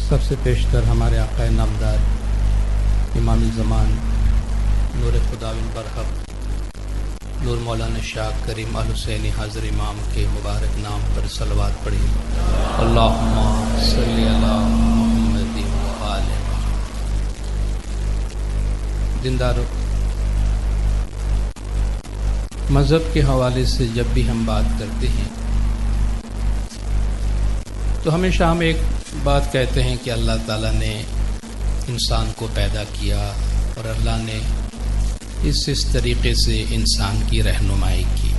سب سے پیشتر ہمارے آقا نامدار امام زمان نور خداوند برحق نور مولانا شاہ کریم آل حسینی حاضر امام کے مبارک نام پر صلوات پڑھی. اللہم صلی علی محمد و آل محمد. دیندارو، مذہب کے حوالے سے جب بھی ہم بات کرتے ہیں تو ہمیشہ ہم ایک بات کہتے ہیں کہ اللہ تعالیٰ نے انسان کو پیدا کیا اور اللہ نے اس طریقے سے انسان کی رہنمائی کی.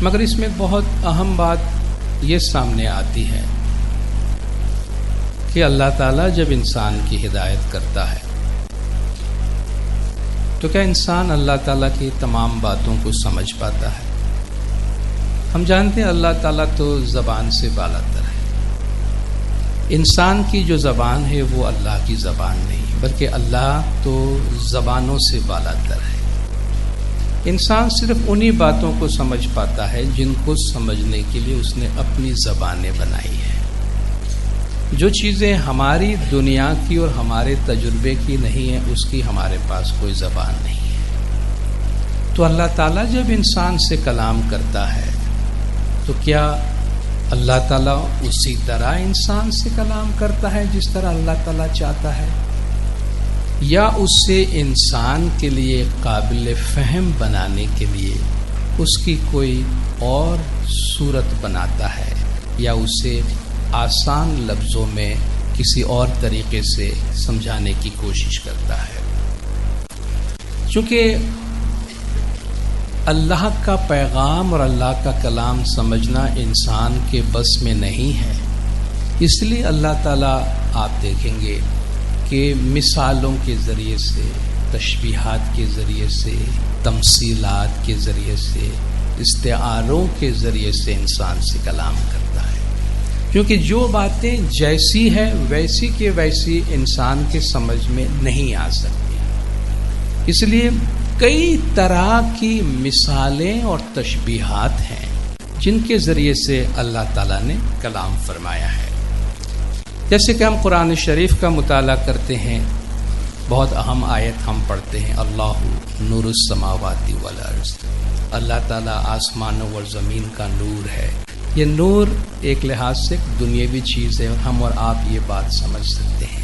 مگر اس میں بہت اہم بات یہ سامنے آتی ہے کہ اللہ تعالیٰ جب انسان کی ہدایت کرتا ہے تو کیا انسان اللہ تعالیٰ کی تمام باتوں کو سمجھ پاتا ہے؟ ہم جانتے ہیں اللہ تعالیٰ تو زبان سے بالا تر ہے. انسان کی جو زبان ہے وہ اللہ کی زبان نہیں، بلکہ اللہ تو زبانوں سے بالا تر ہے. انسان صرف انہی باتوں کو سمجھ پاتا ہے جن کو سمجھنے کے لیے اس نے اپنی زبانیں بنائی ہیں. جو چیزیں ہماری دنیا کی اور ہمارے تجربے کی نہیں ہیں اس کی ہمارے پاس کوئی زبان نہیں ہے. تو اللہ تعالیٰ جب انسان سے کلام کرتا ہے تو کیا اللہ تعالیٰ اسی طرح انسان سے کلام کرتا ہے جس طرح اللہ تعالیٰ چاہتا ہے، یا اسے انسان کے لیے قابل فہم بنانے کے لیے اس کی کوئی اور صورت بناتا ہے، یا اسے آسان لفظوں میں کسی اور طریقے سے سمجھانے کی کوشش کرتا ہے؟ چونکہ اللہ کا پیغام اور اللہ کا کلام سمجھنا انسان کے بس میں نہیں ہے، اس لیے اللہ تعالیٰ آپ دیکھیں گے کہ مثالوں کے ذریعے سے، تشبیہات کے ذریعے سے، تمثیلات کے ذریعے سے، استعاروں کے ذریعے سے انسان سے کلام کرتا ہے. کیونکہ جو باتیں جیسی ہے ویسی کے ویسی انسان کے سمجھ میں نہیں آ سکتی، اس لیے کئی طرح کی مثالیں اور تشبیہات ہیں جن کے ذریعے سے اللہ تعالیٰ نے کلام فرمایا ہے. جیسے کہ ہم قرآن شریف کا مطالعہ کرتے ہیں، بہت اہم آیت ہم پڑھتے ہیں، اللہ نور السماوات والارض. اللہ تعالیٰ آسمانوں اور زمین کا نور ہے. یہ نور ایک لحاظ سے دنیاوی چیز ہے اور ہم اور آپ یہ بات سمجھ سکتے ہیں.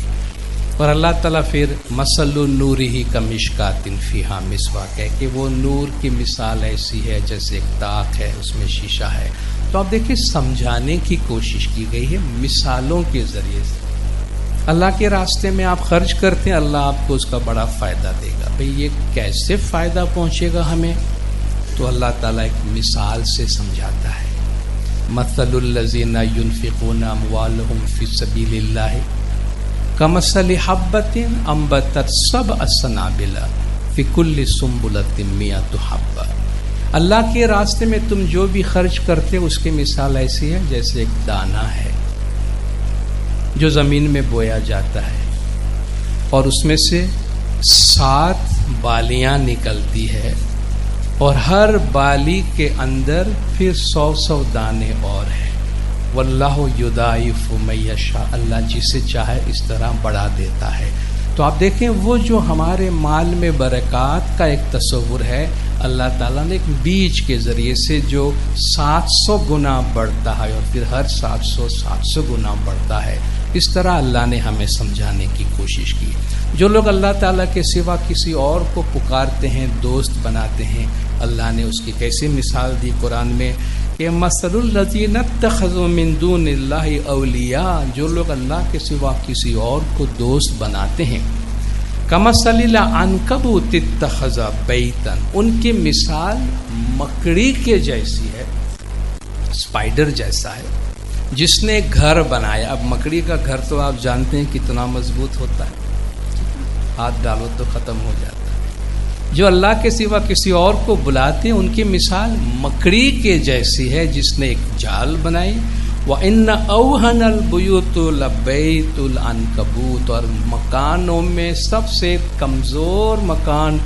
اور اللہ تعالیٰ پھر مثل نورہ کمشکات فیہا مصباح ہے کہ وہ نور کی مثال ایسی ہے جیسے ایک طاق ہے، اس میں شیشہ ہے. تو آپ دیکھیں سمجھانے کی کوشش کی گئی ہے مثالوں کے ذریعے سے. اللہ کے راستے میں آپ خرچ کرتے ہیں، اللہ آپ کو اس کا بڑا فائدہ دے گا. بھئی یہ کیسے فائدہ پہنچے گا ہمیں؟ تو اللہ تعالیٰ ایک مثال سے سمجھاتا ہے. مثل الذین ينفقون اموالهم فی سبیل اللہ کمثل حبۃ انبتت سبع سنابل فی کل سنبلۃ مئۃ حبۃ. اللہ کے راستے میں تم جو بھی خرچ کرتے ہو اس کی مثال ایسی ہے جیسے ایک دانہ ہے جو زمین میں بویا جاتا ہے اور اس میں سے 7 بالیاں نکلتی ہے اور ہر بالی کے اندر پھر 100 دانے اور ہیں. واللہ یضاعف من یشاء، اللہ جسے چاہے اس طرح بڑھا دیتا ہے. تو آپ دیکھیں وہ جو ہمارے مال میں برکات کا ایک تصور ہے، اللہ تعالیٰ نے ایک بیج کے ذریعے سے جو 700 گنا بڑھتا ہے اور پھر ہر 700 گنا بڑھتا ہے، اس طرح اللہ نے ہمیں سمجھانے کی کوشش کی. جو لوگ اللہ تعالیٰ کے سوا کسی اور کو پکارتے ہیں، دوست بناتے ہیں، اللہ نے اس کی کیسی مثال دی قرآن میں کہ مثل الذین اتخذوا من دون اللہ اولیاء، جو لوگ اللہ کے سوا کسی اور کو دوست بناتے ہیں، کمثل العنکبوت اتخذت بیتا، ان کی مثال مکڑی کے جیسی ہے، اسپائڈر جیسا ہے جس نے گھر بنایا. اب مکڑی کا گھر تو آپ جانتے ہیں کتنا مضبوط ہوتا ہے، ہاتھ ڈالو تو ختم ہو جاتا ہے. جو اللہ کے سوا کسی اور کو بلاتے ہیں ان کی مثال مکڑی کے جیسی ہے جس نے ایک جال بنائی. وَإِنَّ أَوْهَنَ الْبُيُوتُ لَبَيْتُ الْعَنْكَبُوتِ، اور مکانوں میں سب سے کمزور مکان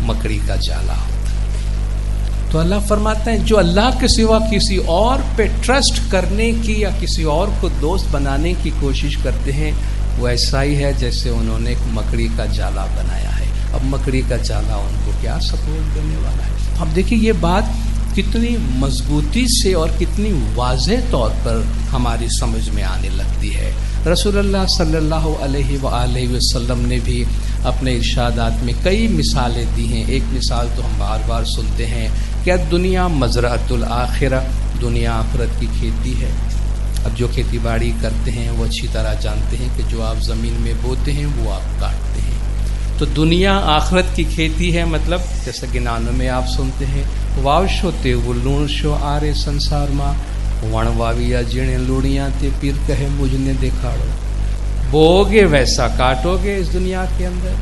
مکڑی کا جالا ہوتا ہے. تو اللہ فرماتے ہیں جو اللہ کے سوا کسی اور پہ ٹرسٹ کرنے کی یا کسی اور کو دوست بنانے کی کوشش کرتے ہیں وہ ایسا ہی ہے جیسے انہوں نے ایک مکڑی کا جالا بنایا ہے. اب مکڑی کا جالا ان کو کیا سپورٹ دینے والا ہے. اب دیکھیں یہ بات کتنی مضبوطی سے اور کتنی واضح طور پر ہماری سمجھ میں آنے لگتی ہے. رسول اللہ صلی اللہ علیہ وآلہ وسلم نے بھی اپنے ارشادات میں کئی مثالیں دی ہیں. ایک مثال تو ہم بار بار سنتے ہیں کہ دنیا مزرعۃ الآخرہ، دنیا آخرت کی کھیتی ہے. اب جو کھیتی باڑی کرتے ہیں وہ اچھی طرح جانتے ہیں کہ جو آپ زمین میں بوتے ہیں وہ آپ کاٹتے ہیں. تو دنیا آخرت کی کھیتی ہے، مطلب جیسا کہ نانوں میں آپ سنتے ہیں واوش ہوتے وہ لون شو آرے سنسار ماں وڑ واویا جڑیں لوڑیاں تے پیر کہے مجھ نے دکھاڑو. بو گے ویسا کاٹو گے. اس دنیا کے اندر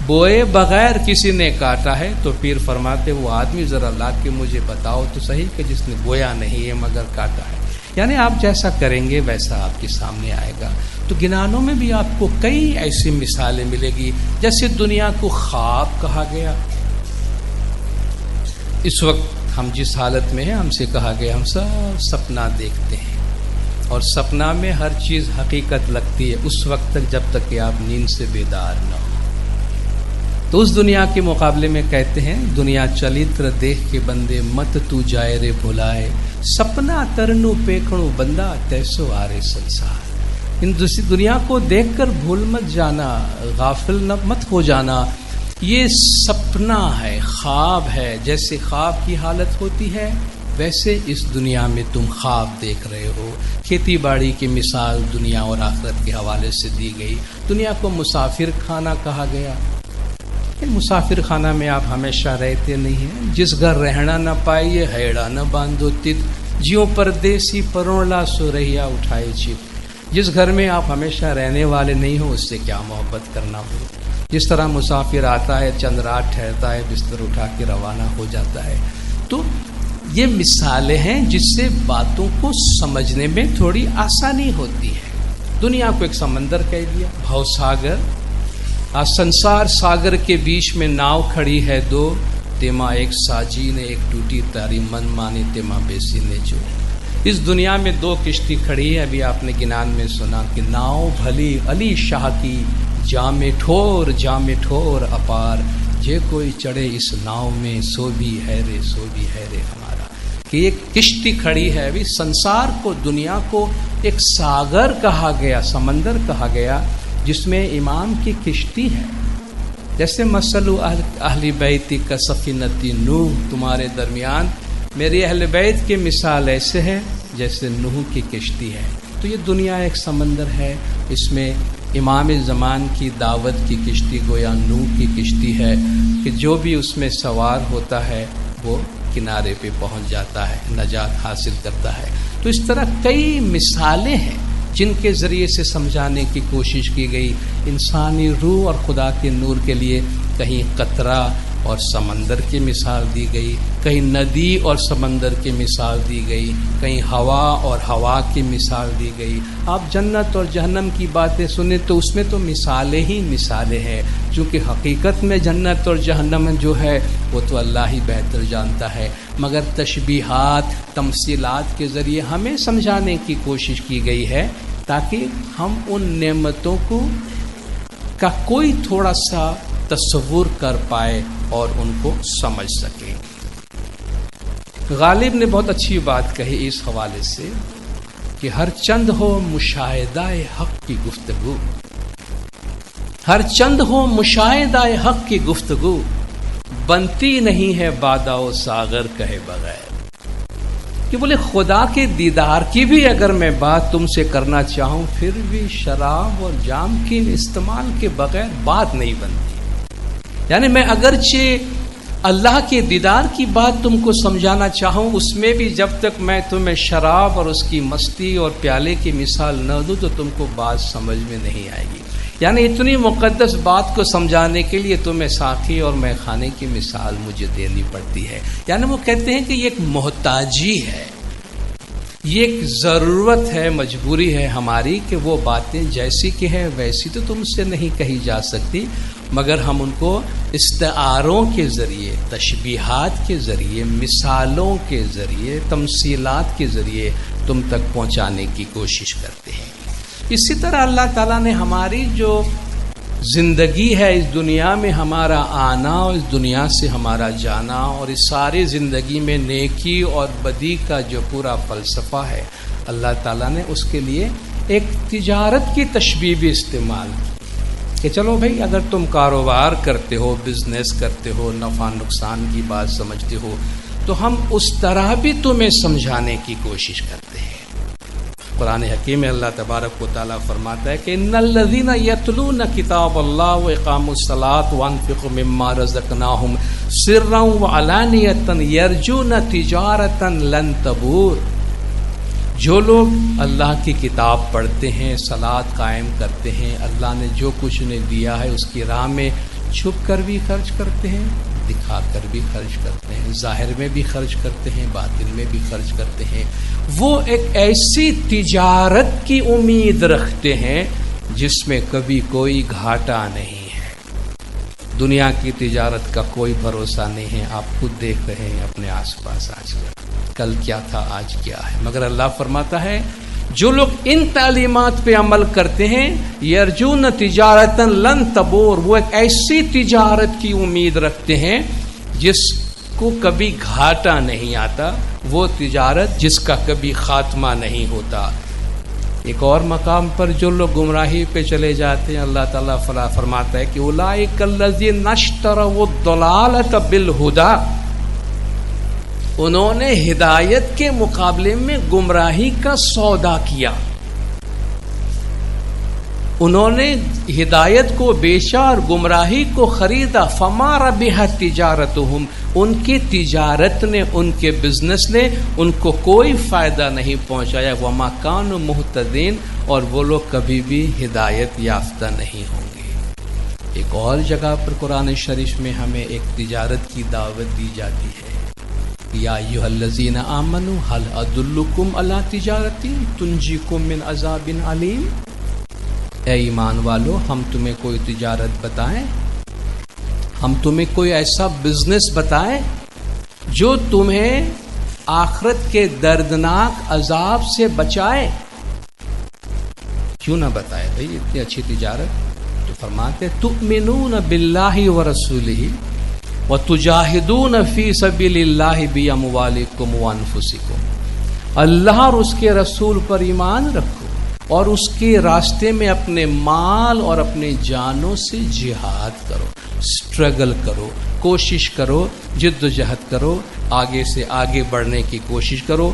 بوئے بغیر کسی نے کاٹا ہے تو پیر فرماتے وہ آدمی ذرا لا کے مجھے بتاؤ تو صحیح کہ جس نے بویا نہیں ہے مگر کاٹا ہے. یعنی آپ جیسا کریں گے ویسا آپ کے سامنے آئے گا. تو گنانوں میں بھی آپ کو کئی ایسی مثالیں ملے گی. جیسے دنیا کو خواب کہا گیا. اس وقت ہم جس حالت میں ہیں ہم سے کہا گیا ہم سب سپنا دیکھتے ہیں اور سپنا میں ہر چیز حقیقت لگتی ہے اس وقت تک جب تک کہ آپ نیند سے بیدار نہ ہو. تو اس دنیا کے مقابلے میں کہتے ہیں دنیا چلتر دیکھ کے بندے مت تو جائے رے بھلائے سپنا ترنو پیکھڑو بندہ تیسو آرے سنسار. ان دنیا کو دیکھ کر بھول مت جانا، غافل مت ہو جانا. یہ سپنا ہے، خواب ہے. جیسے خواب کی حالت ہوتی ہے ویسے اس دنیا میں تم خواب دیکھ رہے ہو. کھیتی باڑی کی مثال دنیا اور آخرت کے حوالے سے دی گئی. دنیا کو مسافر خانہ کہا گیا. مسافر خانہ میں آپ ہمیشہ رہتے نہیں ہیں. جس گھر رہنا نہ پائیے ہیڑا نہ باندھو تت جیوں پردیسی پروڑلا سو رہیا اٹھائے چپ. جس گھر میں آپ ہمیشہ رہنے والے نہیں ہو اس سے کیا محبت کرنا ہو. جس طرح مسافر آتا ہے چند رات ٹھہرتا ہے بستر اٹھا کے روانہ ہو جاتا ہے. تو یہ مثالیں ہیں جس سے باتوں کو سمجھنے میں تھوڑی آسانی ہوتی ہے. دنیا کو ایک سمندر کہہ دیا، بھو ساگر. آج سنسار ساگر کے بیچ میں ناؤ کھڑی ہے دو، تیما ایک ساجی نے ایک ٹوٹی تاری من مانی تیما بیسی نے جو. اس دنیا میں دو کشتی کھڑی ہے. ابھی آپ نے گنان میں سنا کہ ناؤ بھلی علی شاہ کی جام ٹھور اپار جے کوئی چڑھے اس ناؤ میں سو بھی ہے رے ہمارا. کہ ایک کشتی کھڑی ہے. ابھی سنسار کو دنیا کو ایک ساگر کہا گیا، سمندر کہا گیا جس میں امام کی کشتی ہے. جیسے مثل اہل بیت کا سفینۃ نوح، تمہارے درمیان میری اہل بیت کی مثال ایسے ہے جیسے نوح کی کشتی ہے. تو یہ دنیا ایک سمندر ہے. اس میں امام زمان کی دعوت کی کشتی گویا نوح کی کشتی ہے کہ جو بھی اس میں سوار ہوتا ہے وہ کنارے پہ پہنچ جاتا ہے، نجات حاصل کرتا ہے. تو اس طرح کئی مثالیں ہیں جن کے ذریعے سے سمجھانے کی کوشش کی گئی. انسانی روح اور خدا کے نور کے لیے کہیں قطرہ اور سمندر کی مثال دی گئی، کہیں ندی اور سمندر کی مثال دی گئی، کہیں ہوا اور ہوا کی مثال دی گئی. آپ جنت اور جہنم کی باتیں سنیں تو اس میں تو مثالیں ہی مثالیں ہیں. چونکہ حقیقت میں جنت اور جہنم جو ہے وہ تو اللہ ہی بہتر جانتا ہے، مگر تشبیہات تمثیلات کے ذریعے ہمیں سمجھانے کی کوشش کی گئی ہے تاکہ ہم ان نعمتوں کا کوئی تھوڑا سا تصور کر پائے اور ان کو سمجھ سکیں. غالب نے بہت اچھی بات کہی اس حوالے سے کہ ہر چند ہو مشاہدہ حق کی گفتگو، ہر چند ہو مشاہدہ حق کی گفتگو، بنتی نہیں ہے بادہ و ساغر کہے بغیر. کہ بولے خدا کے دیدار کی بھی اگر میں بات تم سے کرنا چاہوں پھر بھی شراب اور جام کے استعمال کے بغیر بات نہیں بنتی. یعنی میں اگرچہ اللہ کے دیدار کی بات تم کو سمجھانا چاہوں اس میں بھی جب تک میں تمہیں شراب اور اس کی مستی اور پیالے کی مثال نہ دوں تو تم کو بات سمجھ میں نہیں آئے گی. یعنی اتنی مقدس بات کو سمجھانے کے لیے تمہیں ساقی اور مے خانے کی مثال مجھے دینی پڑتی ہے. یعنی وہ کہتے ہیں کہ یہ ایک محتاجی ہے. یہ ایک ضرورت ہے، مجبوری ہے ہماری کہ وہ باتیں جیسی کہ ہیں ویسی تو تم سے نہیں کہی جا سکتی، مگر ہم ان کو استعاروں کے ذریعے، تشبیہات کے ذریعے، مثالوں کے ذریعے، تمثیلات کے ذریعے تم تک پہنچانے کی کوشش کرتے ہیں۔ اسی طرح اللہ تعالیٰ نے ہماری جو زندگی ہے، اس دنیا میں ہمارا آنا اور اس دنیا سے ہمارا جانا، اور اس ساری زندگی میں نیکی اور بدی کا جو پورا فلسفہ ہے، اللہ تعالیٰ نے اس کے لیے ایک تجارت کی تشبیہ بھی استعمال کی کہ چلو بھائی، اگر تم کاروبار کرتے ہو، بزنس کرتے ہو، نفع نقصان کی بات سمجھتے ہو، تو ہم اس طرح بھی تمہیں سمجھانے کی کوشش کرتے ہیں۔ قرآن حکیم میں اللہ تبارک و تعالیٰ فرماتا ہے کہ ان الذین یتلون کتاب اللہ واقاموا الصلاۃ وانفقوا مما رزقناہم سرا وعلانیۃ یرجون تجارۃ لن تبور۔ جو لوگ اللہ کی کتاب پڑھتے ہیں، صلاۃ قائم کرتے ہیں، اللہ نے جو کچھ انہیں دیا ہے اس کی راہ میں چھپ کر بھی خرچ کرتے ہیں، دکھا کر بھی خرچ کرتے ہیں، ظاہر میں بھی خرچ کرتے ہیں، باطن میں بھی خرچ کرتے ہیں، وہ ایک ایسی تجارت کی امید رکھتے ہیں جس میں کبھی کوئی گھاٹا نہیں ہے۔ دنیا کی تجارت کا کوئی بھروسہ نہیں ہے، آپ خود دیکھ رہے ہیں اپنے آس پاس، آج کل کیا تھا، آج کیا ہے، مگر اللہ فرماتا ہے جو لوگ ان تعلیمات پہ عمل کرتے ہیں، یرجون تجارتا لن تبور، وہ ایک ایسی تجارت کی امید رکھتے ہیں جس کو کبھی گھاٹا نہیں آتا، وہ تجارت جس کا کبھی خاتمہ نہیں ہوتا۔ ایک اور مقام پر جو لوگ گمراہی پہ چلے جاتے ہیں، اللہ تعالیٰ فرماتا ہے کہ اولئک الذین اشتروا الضلالۃ بالہدی، انہوں نے ہدایت کے مقابلے میں گمراہی کا سودا کیا، انہوں نے ہدایت کو بیچا اور گمراہی کو خریدا، فما ربحت تجارتہم، ان کی تجارت نے، ان کے بزنس نے ان کو کوئی فائدہ نہیں پہنچایا، وما کانوا مہتدین، اور وہ لوگ کبھی بھی ہدایت یافتہ نہیں ہوں گے۔ ایک اور جگہ پر قرآن شریف میں ہمیں ایک تجارت کی دعوت دی جاتی ہے، یا ایھا الذین آمنوا هل ادلکم علی تجارت تنجیکم من عذاب علیم، اے ایمان والو، ہم تمہیں کوئی تجارت بتائیں، ہم تمہیں کوئی ایسا بزنس بتائیں جو تمہیں آخرت کے دردناک عذاب سے بچائے؟ کیوں نہ بتائے بھائی اتنی اچھی تجارت؟ تو فرماتے تؤمنون باللہ ورسولہ وَتُجَاهِدُونَ فِي سَبِيلِ اللَّهِ بِأَمْوَالِكُمْ وَأَنفُسِكُمْ، اللہ اور اس کے رسول پر ایمان رکھو اور اس کے راستے میں اپنے مال اور اپنے جانوں سے جہاد کرو، سٹرگل کرو، کوشش کرو، جد و جہد کرو، آگے سے آگے بڑھنے کی کوشش کرو۔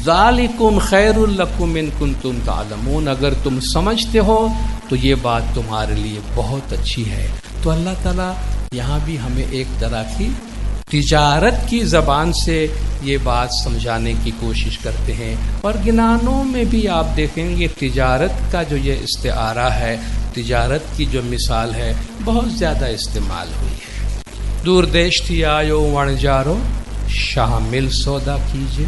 ذَلِكُمْ خَيْرٌ لَكُمْ إِن كُنتُمْ تَعْلَمُونَ، اگر تم سمجھتے ہو تو یہ بات تمہارے لیے بہت اچھی ہے۔ تو اللہ تعالیٰ یہاں بھی ہمیں ایک طرح کی تجارت کی زبان سے یہ بات سمجھانے کی کوشش کرتے ہیں، اور گنانوں میں بھی آپ دیکھیں گے تجارت کا جو یہ استعارہ ہے، تجارت کی جو مثال ہے، بہت زیادہ استعمال ہوئی ہے۔ دور دیش تھی آیو وણجارو شامل سودا کیجئے،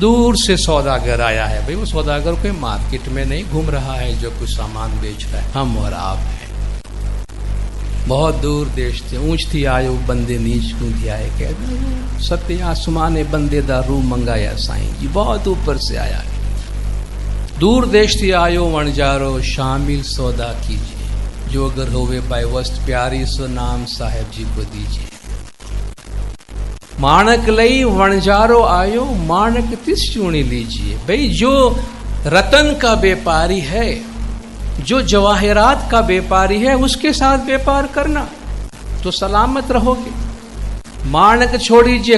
دور سے سوداگر آیا ہے، بھئی وہ سوداگر کوئی مارکیٹ میں نہیں گھوم رہا ہے جو کچھ سامان بیچ رہا ہے، ہم اور آپ ہیں، بہت دور دیش تھے، اونچ تھی آیو بندے نیچ کیوں تھی آئے، کہ ستیہ آسمان بندے دا روح منگایا سائیں جی، بہت اوپر سے آیا ہے۔ دور دیش تھی آیو وણجارو شامل سودا کیجئے، جو اگر ہوئے پیوست پیاری سو نام صاحب جی کو دیجئے۔ مانک لئی وણجارو آیو مانک تس چونی لیجئے، بھئی جو رتن کا بیپاری ہے، جو جواہرات کا بیپاری ہے، اس کے ساتھ بیپار کرنا تو سلامت رہو گے۔ مانک چھوڑیجئے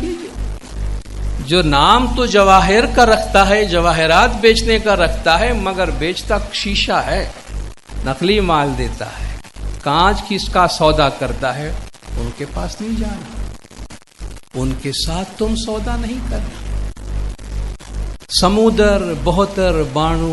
کیجئے، جو نام تو جواہر کا رکھتا ہے، جواہرات بیچنے کا رکھتا ہے، مگر بیچتا شیشہ ہے، نقلی مال دیتا ہے، کانچ کس کا سودا کرتا ہے، ان کے پاس نہیں جانا، ان کے ساتھ تم سودا نہیں کرنا۔ سمودر بہتر بانو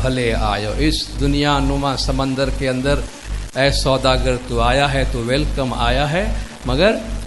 بھلے آیو، اس دنیا نما سمندر کے اندر اے سوداگر تو آیا ہے تو ویلکم آیا ہے، مگر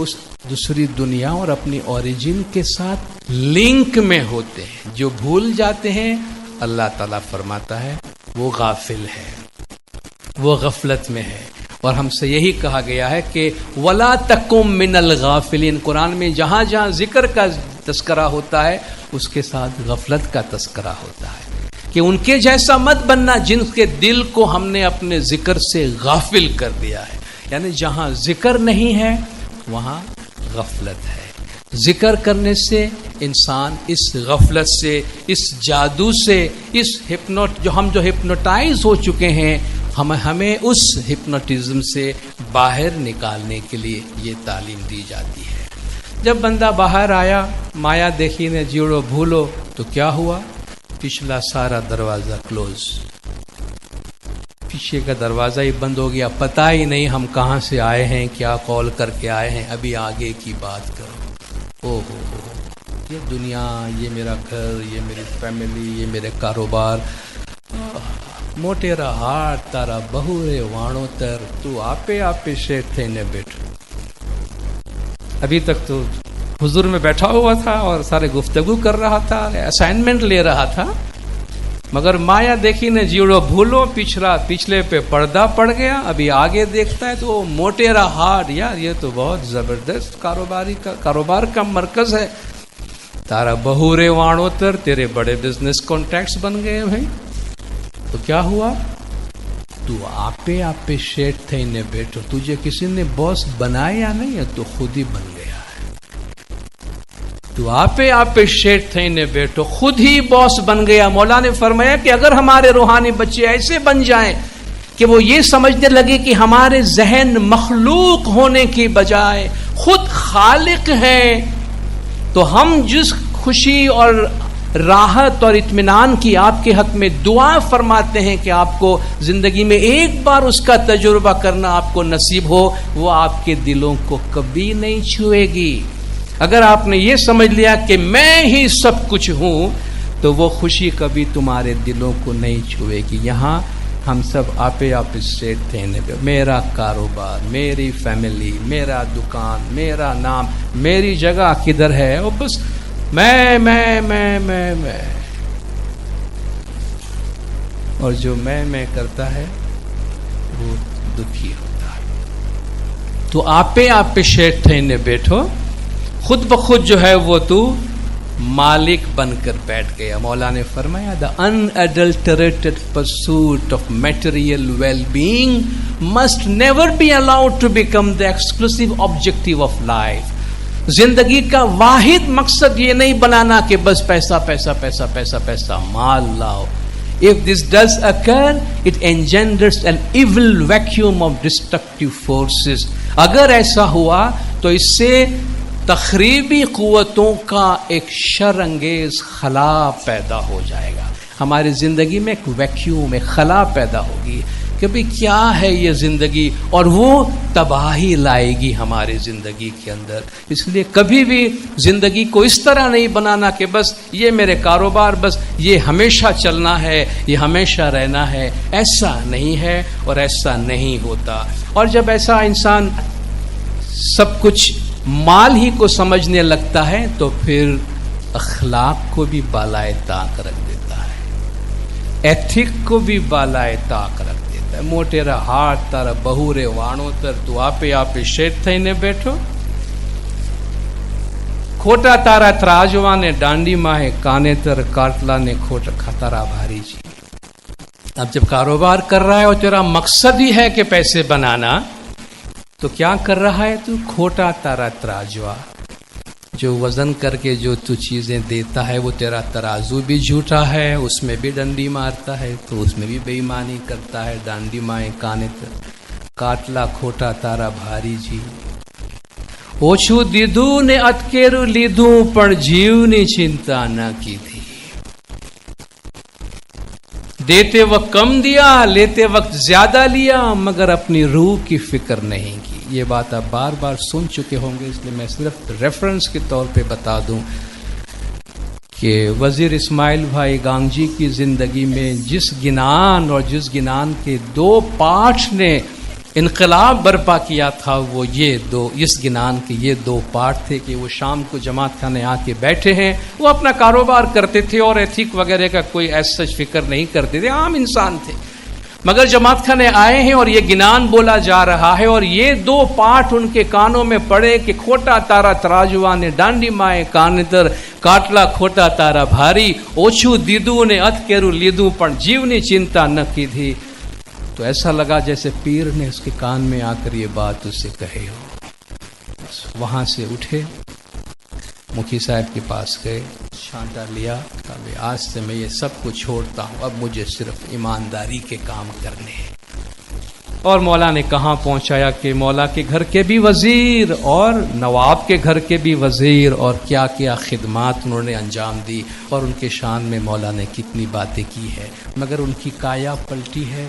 اس دوسری دنیا اور اپنی اوریجن کے ساتھ لنک میں ہوتے ہیں. جو بھول جاتے ہیں اللہ تعالیٰ فرماتا ہے وہ غافل ہے، وہ غفلت میں ہے. اور ہم سے یہی کہا گیا ہے کہ وَلَا تَكُن مِّنَ الْغَافِلِينَ. قرآن میں جہاں جہاں ذکر کا تذکرہ ہوتا ہے اس کے ساتھ غفلت کا تذکرہ ہوتا ہے کہ ان کے جیسا مت بننا جن کے دل کو ہم نے اپنے ذکر سے غافل کر دیا ہے. یعنی جہاں ذکر نہیں ہے وہاں غفلت ہے. ذکر کرنے سے انسان اس غفلت سے، اس جادو سے، اس جو ہپنوٹائز ہو چکے ہیں، ہمیں اس ہپنوٹزم سے باہر نکالنے کے لیے یہ تعلیم دی جاتی ہے. جب بندہ باہر آیا، مایا دیکھی نے جیڑو بھولو، تو کیا ہوا؟ پچھلا سارا دروازہ کلوز، پیچھے کا دروازہ ہی بند ہو گیا. پتہ ہی نہیں ہم کہاں سے آئے ہیں، کیا کال کر کے آئے ہیں، ابھی آگے کی بات کرو. او ہو یہ دنیا، یہ میرا گھر، یہ میری فیملی، یہ میرے کاروبار. موٹیرا ہاتھ تارا بہورے وانو تر، تو آپے شیٹ تھے نے بیٹھو. ابھی تک تو حضور میں بیٹھا ہوا تھا اور سارے گفتگو کر رہا تھا، اسائنمنٹ لے رہا تھا، مگر مایا دیکھی نے جیڑو بھولو، پچھلے پہ پردہ پڑ گیا. ابھی آگے دیکھتا ہے تو موٹیرا ہارڈ. یار یہ تو بہت زبردست کاروبار کا مرکز ہے. تارا بہورے وانو تر، تیرے بڑے بزنس کانٹیکٹس بن گئے بھائی. تو کیا ہوا؟ تو آپے شیٹ تھے نے بیٹھو. تجھے کسی نے باس بنایا نہیں ہے، تو خود ہی بن گیا ہے. تو آپے شیٹ تھے نے بیٹھو، خود ہی باس بن گیا. مولا نے فرمایا کہ اگر ہمارے روحانی بچے ایسے بن جائیں کہ وہ یہ سمجھنے لگے کہ ہمارے ذہن مخلوق ہونے کی بجائے خود خالق ہے، تو ہم جس خوشی اور راحت اور اطمینان کی آپ کے حق میں دعا فرماتے ہیں کہ آپ کو زندگی میں ایک بار اس کا تجربہ کرنا آپ کو نصیب ہو، وہ آپ کے دلوں کو کبھی نہیں چھوئے گی. اگر آپ نے یہ سمجھ لیا کہ میں ہی سب کچھ ہوں تو وہ خوشی کبھی تمہارے دلوں کو نہیں چھوئے گی. یہاں ہم سب آپے سیٹ تھے، میرا کاروبار، میری فیملی، میرا دکان، میرا نام، میری جگہ کدھر ہے، اور بس میں اور جو میں کرتا ہے وہ دکھی ہوتا ہے. تو آپے شیٹ تھے نے بیٹھو، خود بخود جو ہے وہ تو مالک بن کر بیٹھ گیا. مولا نے فرمایا the unadulterated pursuit of material well-being must never be allowed to become the exclusive objective of life. زندگی کا واحد مقصد یہ نہیں بنانا کہ بس پیسہ پیسہ پیسہ پیسہ پیسہ مال لاؤ. If this does occur, it engenders an evil vacuum of destructive forces. اگر ایسا ہوا تو اس سے تخریبی قوتوں کا ایک شر انگیز خلا پیدا ہو جائے گا. ہماری زندگی میں ایک ویکیوم، ایک خلا پیدا ہوگی کہ بھئی کیا ہے یہ زندگی، اور وہ تباہی لائے گی ہماری زندگی کے اندر. اس لیے کبھی بھی زندگی کو اس طرح نہیں بنانا کہ بس یہ میرے کاروبار، بس یہ ہمیشہ چلنا ہے، یہ ہمیشہ رہنا ہے. ایسا نہیں ہے اور ایسا نہیں ہوتا. اور جب ایسا انسان سب کچھ مال ہی کو سمجھنے لگتا ہے تو پھر اخلاق کو بھی بالائے طاق رکھ دیتا ہے، ایتھک کو بھی بالائے طاق رکھ دیتا ہے. موٹیرا ہاتھ تارا بہورے وانو تر، تو آپے شیٹ تھے نے بیٹھو. کھوٹا تارا تراجوا نے ڈانڈی ماہے کانے تر، کاٹلا نے کھوٹا کھتارا بھاری جی. اب جب کاروبار کر رہا ہے اور تیرا مقصد ہی ہے کہ پیسے بنانا، تو کیا کر رہا ہے تو کھوٹا تارا تراجوا، جو وزن کر کے جو تو چیزیں دیتا ہے وہ تیرا ترازو بھی جھوٹا ہے، اس میں بھی ڈنڈی مارتا ہے، تو اس میں بھی بے ایمانی کرتا ہے. ڈانڈی مائیں کانے تر کاٹلا کھوٹا تارا بھاری جی. اوچھو دیدو نے اتکیرو لیدوں پر جیو نے چنتا نہ کی تھی. دیتے وقت کم دیا، لیتے وقت زیادہ لیا، مگر اپنی روح کی فکر نہیں کی. یہ بات آپ بار بار سن چکے ہوں گے، اس لیے میں صرف ریفرنس کے طور پہ بتا دوں کہ وزیر اسماعیل بھائی گانگجی کی زندگی میں جس گنان اور جس گنان کے 2 پارٹ نے انقلاب برپا کیا تھا وہ اس گنان کے یہ دو پارٹ تھے کہ وہ شام کو جماعت خانے آ کے بیٹھے ہیں، وہ اپنا کاروبار کرتے تھے اور ایتھک وغیرہ کا کوئی ایسا فکر نہیں کرتے تھے، عام انسان تھے، مگر جماعت خانے آئے ہیں اور یہ گنان بولا جا رہا ہے اور یہ دو پارٹ ان کے کانوں میں پڑے کہ کھوٹا تارا تراجوا نے ڈانڈی مائے کانتر کاٹلا کھوٹا تارا بھاری اوچھو دیدو نے ات کیرو لیدو پن جیونی چنتا نہ کی تھی. تو ایسا لگا جیسے پیر نے اس کے کان میں آ کر یہ بات اسے کہے ہو. وہاں سے اٹھے، مکھی صاحب کے پاس گئے، چھانٹا لیا، کہا آج سے میں یہ سب کو چھوڑتا ہوں، اب مجھے صرف ایمانداری کے کام کرنے ہیں. اور مولا نے کہاں پہنچایا کہ مولا کے گھر کے بھی وزیر اور نواب کے گھر کے بھی وزیر، اور کیا کیا خدمات انہوں نے انجام دی اور ان کے شان میں مولا نے کتنی باتیں کی ہے، مگر ان کی کایا پلٹی ہے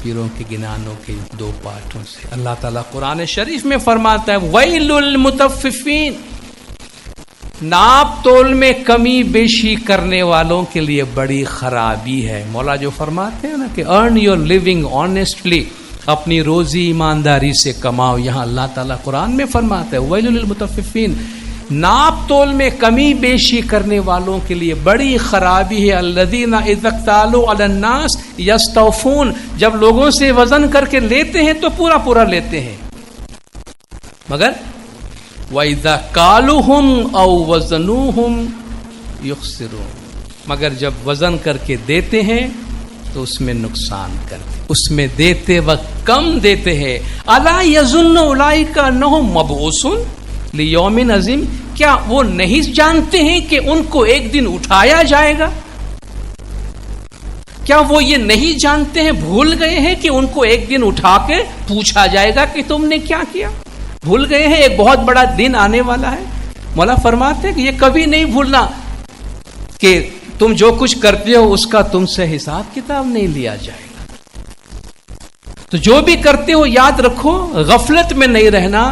پیروں کے گنانوں کے دو پارٹوں سے. اللہ تعالیٰ قرآن شریف میں فرماتا ہے ویل للمطففین، ناپ تول میں کمی بیشی کرنے والوں کے لیے بڑی خرابی ہے. مولا جو فرماتے ہیں نا کہ ارن یور لیونگ آنیسٹلی، اپنی روزی ایمانداری سے کماؤ، یہاں اللہ تعالیٰ قرآن میں فرماتا ہے ویل للمطففین، ناپ تول میں کمی بیشی کرنے والوں کے لیے بڑی خرابی ہے. الذین اذا اکتالوا علی الناس یستوفون، جب لوگوں سے وزن کر کے لیتے ہیں تو پورا پورا لیتے ہیں، مگر وَإِذَا كَالُوهُمْ أَوْ وَزَنُوهُمْ يُخْسِرُونَ، مگر جب وزن کر کے دیتے ہیں تو اس میں نقصان کرتے، اس میں دیتے وقت کم دیتے ہیں. أَلَا يَظُنُّ أُولَئِكَ أَنَّهُمْ مَبْعُوثُونَ لِيَوْمٍ عَظِيمٍ، کیا وہ نہیں جانتے ہیں کہ ان کو ایک دن اٹھایا جائے گا؟ کیا وہ یہ نہیں جانتے ہیں، بھول گئے ہیں کہ ان کو ایک دن اٹھا کے پوچھا جائے گا کہ تم نے کیا کیا؟ بھول گئے ہیں ایک بہت بڑا دن آنے والا ہے. مولا فرماتے ہیں کہ یہ کبھی نہیں بھولنا کہ تم جو کچھ کرتے ہو اس کا تم سے حساب کتاب نہیں لیا جائے گا. تو جو بھی کرتے ہو یاد رکھو، غفلت میں نہیں رہنا،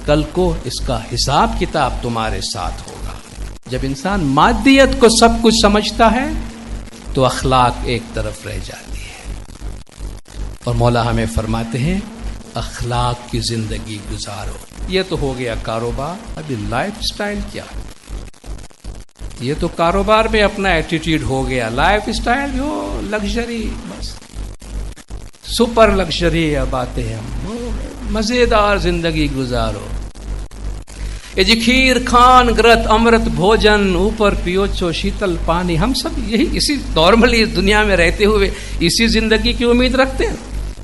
کل کو اس کا حساب کتاب تمہارے ساتھ ہوگا. جب انسان مادیت کو سب کچھ سمجھتا ہے تو اخلاق ایک طرف رہ جاتی ہے. اور مولا ہمیں فرماتے ہیں اخلاق کی زندگی گزارو. یہ تو ہو گیا کاروبار، ابھی لائف سٹائل کیا؟ یہ تو کاروبار میں اپنا ایٹیٹیوڈ ہو گیا، لائف سٹائل جو لگژری، بس سپر لگژری باتیں ہم مزیدار زندگی گزارو. یہ جی کھیر کھان گرت امرت بھوجن اوپر پیو چو شیتل پانی، ہم سب یہی اسی نارملی دنیا میں رہتے ہوئے اسی زندگی کی امید رکھتے ہیں.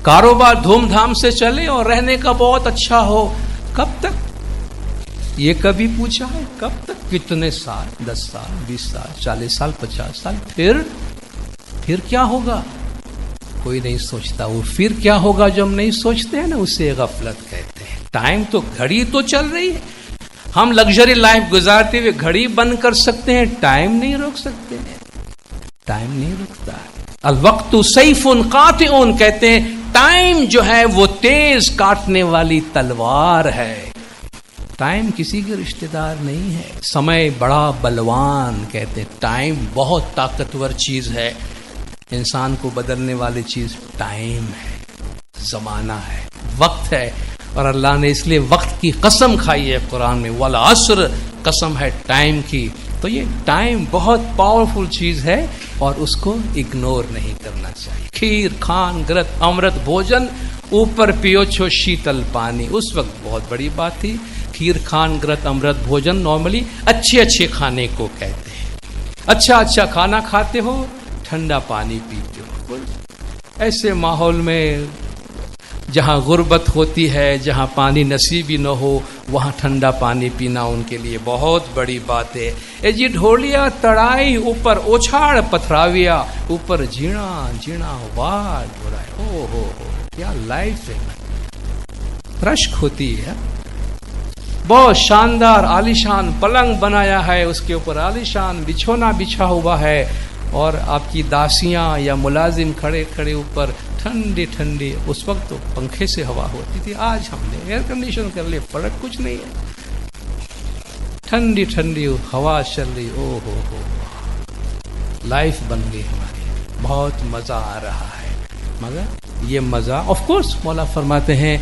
کاروبار دھوم دھام سے چلے اور رہنے کا بہت اچھا ہو. کب تک؟ یہ کبھی پوچھا ہے کب تک؟ کتنے سال؟ 10 سال، 20 سال، 40 سال، 50 سال، پھر کیا ہوگا؟ کوئی نہیں سوچتا. وہ پھر کیا ہوگا جو ہم نہیں سوچتے ہیں نا، اسے غفلت کہتے ہیں. ٹائم تو گھڑی تو چل رہی ہے، ہم لگژری لائف گزارتے ہوئے گھڑی بند کر سکتے ہیں، ٹائم نہیں روک سکتے ہیں. ٹائم نہیں رکتا. الوقت سیف قاطع، کہتے ہیں ٹائم جو ہے وہ تیز کاٹنے والی تلوار ہے. ٹائم کسی کے رشتہ دار نہیں ہے. سمے بڑا بلوان، کہتے ہیں ٹائم بہت طاقتور چیز ہے. انسان کو بدلنے والی چیز ٹائم ہے، زمانہ ہے، وقت ہے. اور اللہ نے اس لیے وقت کی قسم کھائی ہے قرآن میں، والعصر، قسم ہے ٹائم کی. تو یہ ٹائم بہت پاورفل چیز ہے اور اس کو اگنور نہیں کرنا چاہیے. کھیر کھان گرت امرت بھوجن اوپر پیو چھو شیتل پانی، اس وقت بہت بڑی بات تھی. کھیر کھان گرت امرت بھوجن نارملی اچھے کھانے کو کہتے ہیں. اچھا کھانا کھاتے ہو، ٹھنڈا پانی پیتے ہو. ایسے ماحول میں جہاں غربت ہوتی ہے، جہاں پانی نصیب ہی نہ ہو، وہاں ٹھنڈا پانی پینا ان کے لیے بہت بڑی بات ہے. اے جی ڈھولیا تڑائی اوپر اوچھاڑ پتھراویا، اوپر جینا واڈ ہو رہا ہے. ہو کیا لائف ہے، رشک ہوتی ہے. بہت شاندار عالیشان پلنگ بنایا ہے، اس کے اوپر عالیشان بچھونا بچھا ہوا ہے، اور آپ کی داسیاں یا ملازم کھڑے اوپر ٹھنڈی. اس وقت تو پنکھے سے ہوا ہوتی تھی، آج ہم نے ایئر کنڈیشن کر لیا، فرق کچھ نہیں ہے. ٹھنڈی ہوا چل رہی. ہو لائف بن گئی ہماری، بہت مزہ آ رہا ہے. مگر یہ مزہ آف کورس مولا فرماتے ہیں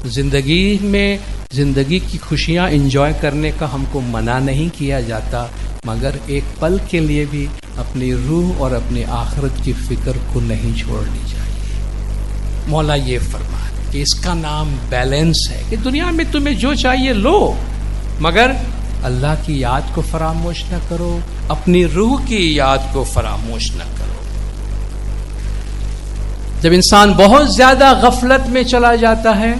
زندگی میں زندگی کی خوشیاں انجوائے کرنے کا ہم کو منع نہیں کیا جاتا، مگر ایک پل کے لیے بھی اپنی روح اور اپنی آخرت کی فکر کو نہیں چھوڑنی چاہیے۔ مولا یہ فرما کہ اس کا نام بیلنس ہے کہ دنیا میں تمہیں جو چاہیے لو، مگر اللہ کی یاد کو فراموش نہ کرو، اپنی روح کی یاد کو فراموش نہ کرو۔ جب انسان بہت زیادہ غفلت میں چلا جاتا ہے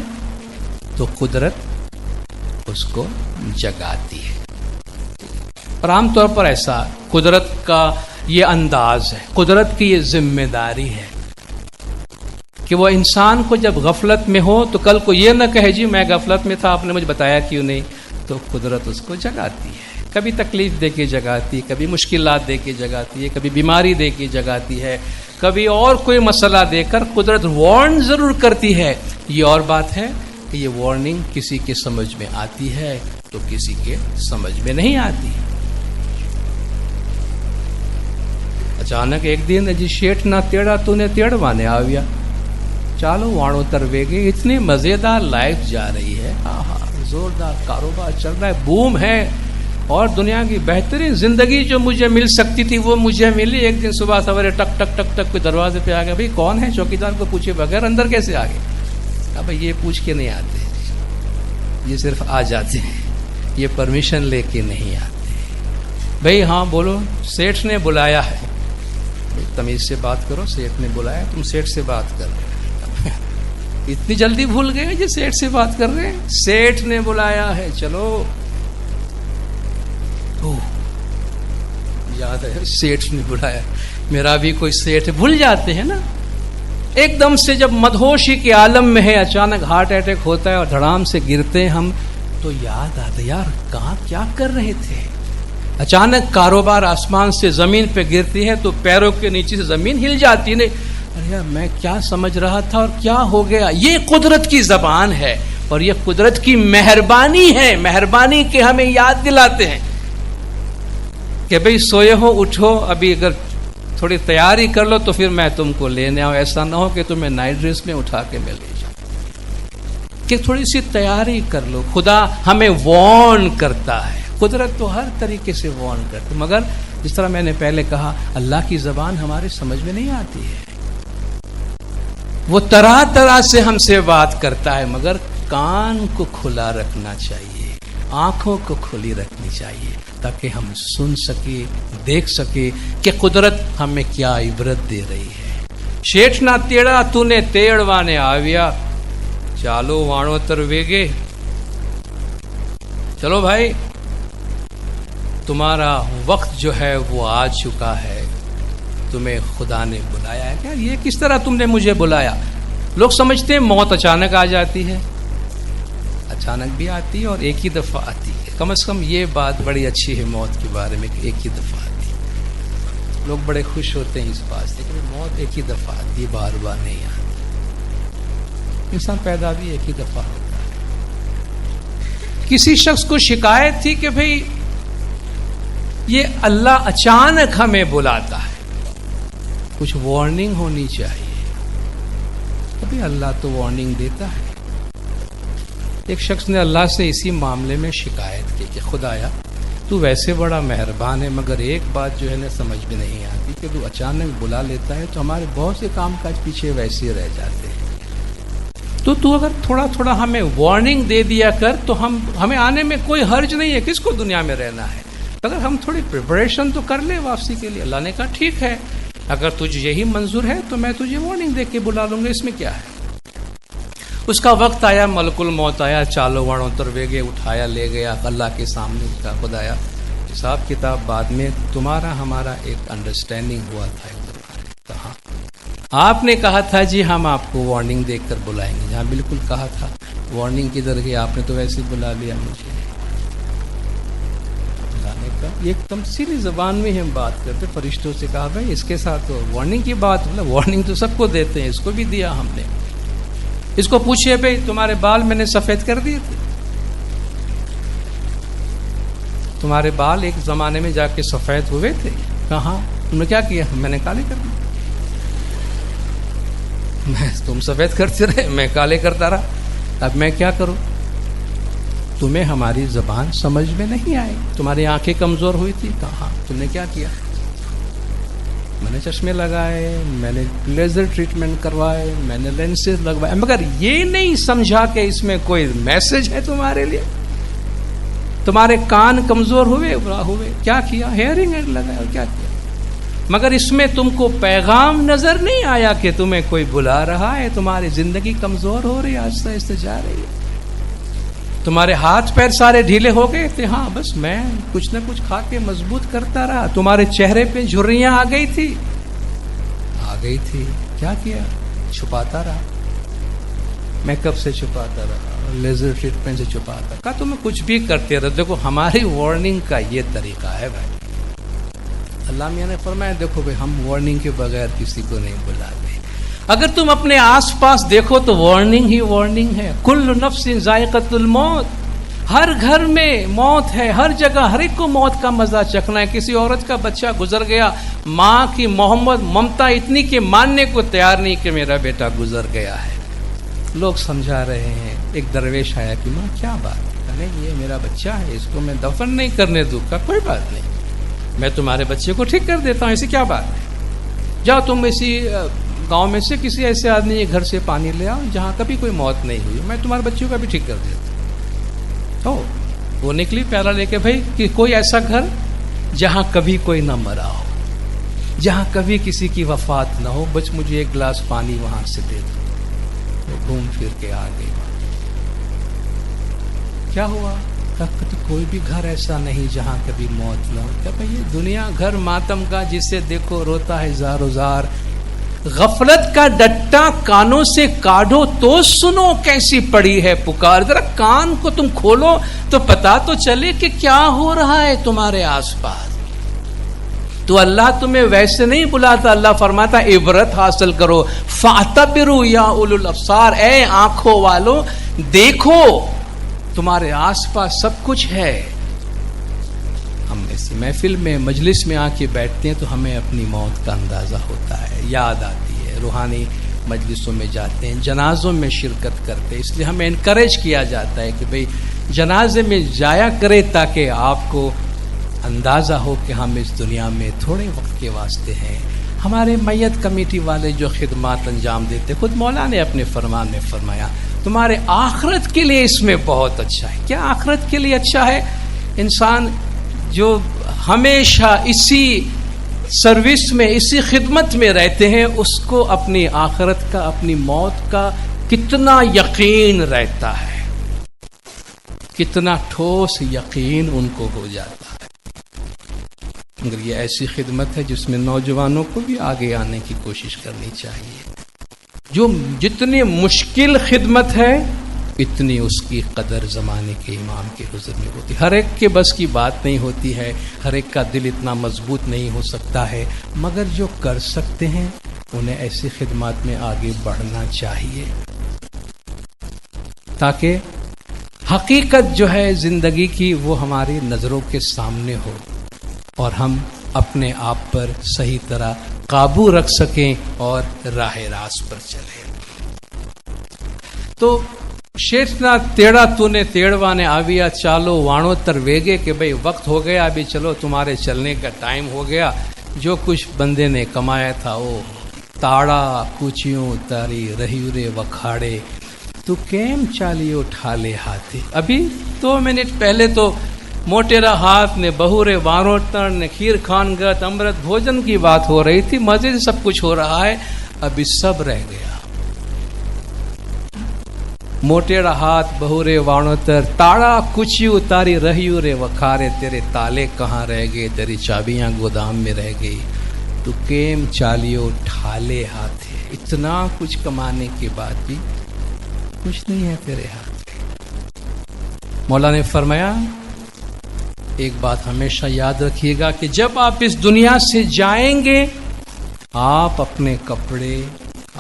تو قدرت اس کو جگاتی ہے، اور عام طور پر ایسا قدرت کا یہ انداز ہے، قدرت کی یہ ذمہ داری ہے کہ وہ انسان کو جب غفلت میں ہو تو کل کو یہ نہ کہے جی میں غفلت میں تھا، آپ نے مجھے بتایا کیوں نہیں، تو قدرت اس کو جگاتی ہے، کبھی تکلیف دے کے جگاتی ہے، کبھی مشکلات دے کے جگاتی ہے، کبھی بیماری دے کے جگاتی ہے، کبھی اور کوئی مسئلہ دے کر قدرت وارن ضرور کرتی ہے۔ یہ اور بات ہے کہ یہ وارننگ کسی کے سمجھ میں آتی ہے تو کسی کے سمجھ میں نہیں آتی۔ اچانک ایک دن جی شیٹ نہ تیڑا تو نے تیڑوانے آویا، چالو وانو ترویگے، اتنی مزیدار لائف جا رہی ہے، زوردار کاروبار چل رہا ہے، بوم ہے، اور دنیا کی بہترین زندگی جو مجھے مل سکتی تھی وہ مجھے ملی۔ ایک دن صبح سویرے ٹک ٹک ٹک ٹک کوئی دروازے پہ آ گیا، بھائی کون ہے؟ چوکیدار کو پوچھے بغیر اندر کیسے آ گئے؟ بھائی یہ پوچھ کے نہیں آتے، یہ صرف آ جاتے ہیں، یہ پرمیشن لے کے نہیں آتے۔ بھائی ہاں بولو، سیٹھ نے بلایا ہے، تمیز سے بات کرو، سیٹھ نے بلایا، تم سیٹھ سے بات کر رہے ہیں، اتنی جلدی بھول گئے جی سیٹھ سے بات کر رہے ہیں، سیٹھ نے بلایا ہے، چلو یاد ہے سیٹھ نے بلایا، میرا بھی کوئی سیٹھ، بھول جاتے ہیں نا ایک دم سے، جب مدہوشی کے عالم میں ہے، اچانک ہارٹ اٹیک ہوتا ہے اور دھڑام سے گرتے ہیں ہم، تو یاد آتا یار کہاں کیا کر رہے تھے۔ اچانک کاروبار آسمان سے زمین پہ گرتی ہے تو پیروں کے نیچے سے زمین ہل جاتی ہے، ارے یار میں کیا سمجھ رہا تھا اور کیا ہو گیا۔ یہ قدرت کی زبان ہے اور یہ قدرت کی مہربانی ہے، مہربانی کے ہمیں یاد دلاتے ہیں کہ بھئی سوئے ہو اٹھو، ابھی اگر تھوڑی تیاری کر لو تو پھر میں تم کو لینے آؤں، ایسا نہ ہو کہ تمہیں نائٹ ڈریس میں اٹھا کے میں لے جاؤں، کہ تھوڑی سی تیاری کر لو۔ خدا ہمیں وارن کرتا ہے، قدرت تو ہر طریقے سے وارن کرتی، مگر جس طرح میں نے پہلے کہا اللہ کی زبان ہمارے سمجھ میں نہیں آتی ہے، وہ طرح طرح سے ہم سے بات کرتا ہے، مگر کان کو کھلا رکھنا چاہیے، آنکھوں کو کھلی رکھنی چاہیے تاکہ ہم سن سکے، دیکھ سکے کہ قدرت ہمیں کیا عبرت دے رہی ہے۔ شیٹھ نہ تیڑا تو نے تیڑوانے آویا، چالو وانو ترویگے، چلو بھائی تمہارا وقت جو ہے وہ آ چکا ہے، تمہیں خدا نے بلایا ہے۔ کیا یہ کس طرح تم نے مجھے بلایا؟ لوگ سمجھتے ہیں موت اچانک آ جاتی ہے، اچانک بھی آتی ہے اور ایک ہی دفعہ آتی ہے، کم از کم یہ بات بڑی اچھی ہے موت کے بارے میں کہ ایک ہی دفعہ آتی ہے، لوگ بڑے خوش ہوتے ہیں اس بات سے کہ موت ایک ہی دفعہ آتی ہے، بار بار نہیں آتی۔ انسان پیدا بھی ایک ہی دفعہ ہوتا ہے۔ کسی شخص کو شکایت تھی کہ بھئی یہ اللہ اچانک ہمیں بلاتا ہے، کچھ وارننگ ہونی چاہیے، ابھی اللہ تو وارننگ دیتا ہے۔ ایک شخص نے اللہ سے اسی معاملے میں شکایت کی کہ خدایا تو ویسے بڑا مہربان ہے، مگر ایک بات جو ہے نا سمجھ میں نہیں آتی کہ تو اچانک بلا لیتا ہے تو ہمارے بہت سے کام کاج پیچھے ویسے رہ جاتے ہیں، تو اگر تھوڑا تھوڑا ہمیں وارننگ دے دیا کر تو ہمیں آنے میں کوئی حرج نہیں ہے، کس کو دنیا میں رہنا ہے، اگر ہم تھوڑی پریپریشن تو کر لیں واپسی کے لیے۔ اللہ نے کہا ٹھیک ہے، اگر تجھے یہی منظور ہے تو میں تجھے وارننگ دے کے بلا لوں گا، اس میں کیا ہے۔ اس کا وقت آیا، ملک الموت آیا، چالو وانو ترویگے، اٹھایا لے گیا اللہ کے سامنے، کہا خدایا حساب کتاب بعد میں، تمہارا ہمارا ایک انڈرسٹینڈنگ ہوا تھا، کہا آپ نے کہا تھا جی ہم آپ کو وارننگ دے کر بلائیں گے، جہاں بالکل کہا تھا وارننگ کدھر گئی، آپ نے تو ویسے بلا لیا مجھے۔ ایک تمثیلی زبان میں ہم بات کرتے، فرشتوں سے کہا بھائی اس کے ساتھ تو وارننگ کی بات، مطلب وارننگ تو سب کو دیتے ہیں، اس کو بھی دیا ہم نے۔ اس کو پوچھئے بھائی تمہارے بال میں نے سفید کر دیے تھے، تمہارے بال ایک زمانے میں جا کے سفید ہوئے تھے، کہاں تم نے کیا کیا؟ میں نے کالے کر دیے۔ تم سفید کرتے رہے، میں کالے کرتا رہا، اب میں کیا کروں؟ تمہیں ہماری زبان سمجھ میں نہیں آئی، تمہاری آنکھیں کمزور ہوئی تھی، کہاں تم نے کیا کیا؟ میں نے چشمے لگائے، میں نے لیزر ٹریٹمنٹ کروائے، میں نے لینسز لگوائے، مگر یہ نہیں سمجھا کہ اس میں کوئی میسج ہے تمہارے لیے۔ تمہارے کان کمزور ہوئے، کیا کیا؟ ہیئرنگ ایڈ لگایا، اور کیا کیا؟ مگر اس میں تم کو پیغام نظر نہیں آیا کہ تمہیں کوئی بلا رہا ہے، تمہاری زندگی کمزور ہو رہی ہے، آہستہ آہستہ جا رہی ہے، تمہارے ہاتھ پیر سارے ڈھیلے ہو گئے تھے، ہاں بس میں کچھ نہ کچھ کھا کے مضبوط کرتا رہا، تمہارے چہرے پہ جھریاں آ گئی تھی، کیا کیا؟ چھپاتا رہا، میک اپ سے چھپاتا رہا، لیزر ٹریٹمنٹ سے چھپاتا رہا، تمہیں کچھ بھی کرتے رہو۔ دیکھو ہماری وارننگ کا یہ طریقہ ہے بھائی، اللہ میاں نے فرمایا دیکھو بھائی ہم وارننگ کے بغیر کسی کو نہیں بلاتے۔ اگر تم اپنے آس پاس دیکھو تو وارننگ ہی وارننگ ہے، کل نفس ذائقۃ الموت، ہر گھر میں موت ہے، ہر جگہ ہر ایک کو موت کا مزہ چکھنا ہے۔ کسی عورت کا بچہ گزر گیا، ماں کی محبت ممتا اتنی کہ ماننے کو تیار نہیں کہ میرا بیٹا گزر گیا ہے، لوگ سمجھا رہے ہیں۔ ایک درویش آیا کہ ماں کیا بات ہے؟ نہیں یہ میرا بچہ ہے، اس کو میں دفن نہیں کرنے دوں گا، کوئی بات نہیں، میں تمہارے بچے کو ٹھیک کر دیتا ہوں، ایسی کیا بات ہے، جاؤ تم اسی گاؤں میں سے کسی ایسے آدمی کے گھر سے پانی لے آؤ جہاں کبھی کوئی موت نہیں ہوئی، میں تمہارے بچوں کا بھی ٹھیک کر دیتا ہوں۔ وہ نکلی پیالہ لے کے، بھائی کہ کوئی ایسا گھر جہاں کبھی کوئی نہ مرا ہو، جہاں کبھی کسی کی وفات نہ ہو، بس مجھے ایک گلاس پانی وہاں سے دے دو۔ وہ گھوم پھر کے آ گئی، کیا ہوا؟ کوئی بھی گھر ایسا نہیں جہاں کبھی موت نہ ہو۔ کیا بھائی یہ دنیا گھر ماتم کا، جسے دیکھو روتا ہے زار و زار، غفلت کا ڈٹا کانوں سے کاٹو تو سنو کیسی پڑی ہے پکار۔ ذرا کان کو تم کھولو تو پتا تو چلے کہ کیا ہو رہا ہے تمہارے آس پاس۔ تو اللہ تمہیں ویسے نہیں بلاتا، اللہ فرماتا عبرت حاصل کرو، فاعتبروا یا اولو الابصار، اے آنکھوں والو دیکھو تمہارے آس پاس سب کچھ ہے۔ ہم ایسی محفل میں مجلس میں آ کے بیٹھتے ہیں تو ہمیں اپنی موت کا اندازہ ہوتا ہے، یاد آتی ہے، روحانی مجلسوں میں جاتے ہیں، جنازوں میں شرکت کرتے ہیں، اس لیے ہمیں انکریج کیا جاتا ہے کہ بھئی جنازے میں جایا کرے تاکہ آپ کو اندازہ ہو کہ ہم اس دنیا میں تھوڑے وقت کے واسطے ہیں۔ ہمارے میت کمیٹی والے جو خدمات انجام دیتے، خود مولا نے اپنے فرمان میں فرمایا تمہارے آخرت کے لیے اس میں بہت اچھا ہے۔ کیا آخرت کے لیے اچھا ہے؟ انسان جو ہمیشہ اسی سروس میں، اسی خدمت میں رہتے ہیں، اس کو اپنی آخرت کا، اپنی موت کا کتنا یقین رہتا ہے، کتنا ٹھوس یقین ان کو ہو جاتا ہے۔ مگر یہ ایسی خدمت ہے جس میں نوجوانوں کو بھی آگے آنے کی کوشش کرنی چاہیے۔ جو جتنی مشکل خدمت ہے اتنی اس کی قدر زمانے کے امام کے حضور میں ہوتی۔ ہر ایک کے بس کی بات نہیں ہوتی ہے، ہر ایک کا دل اتنا مضبوط نہیں ہو سکتا ہے، مگر جو کر سکتے ہیں انہیں ایسی خدمات میں آگے بڑھنا چاہیے تاکہ حقیقت جو ہے زندگی کی وہ ہماری نظروں کے سامنے ہو اور ہم اپنے آپ پر صحیح طرح قابو رکھ سکیں اور راہ راست پر چلیں۔ تو شیٹنا تیڑا تو نے تیڑوانے آویا چالو وانو تر ویگے، کہ بھئی وقت ہو گیا، ابھی چلو تمہارے چلنے کا ٹائم ہو گیا، جو کچھ بندے نے کمایا تھا وہ تاڑا کوچیوں تاری رہیورے وکھاڑے، تو کیم چالی اٹھا لے ہاتھے۔ ابھی 2 منٹ پہلے تو موٹیرا ہاتھ نے بہورے واروٹن نے کھیر کھان گت امرت بھوجن کی بات ہو رہی تھی، مزے سے سب کچھ ہو رہا ہے، ابھی سب رہ گیا۔ موٹیرا ہاتھ بہورے وانوتر تاڑا کچی اتاری رہیورے وکھارے، تیرے تالے کہاں رہ گئے، تیری چابیاں گودام میں رہ گئی، تو کیم چالیو ٹھالے ہاتھے۔ اتنا کچھ کمانے کے بعد بھی کچھ نہیں ہے تیرے ہاتھ۔ مولا نے فرمایا ایک بات ہمیشہ یاد رکھیے گا کہ جب آپ اس دنیا سے جائیں گے، آپ اپنے کپڑے،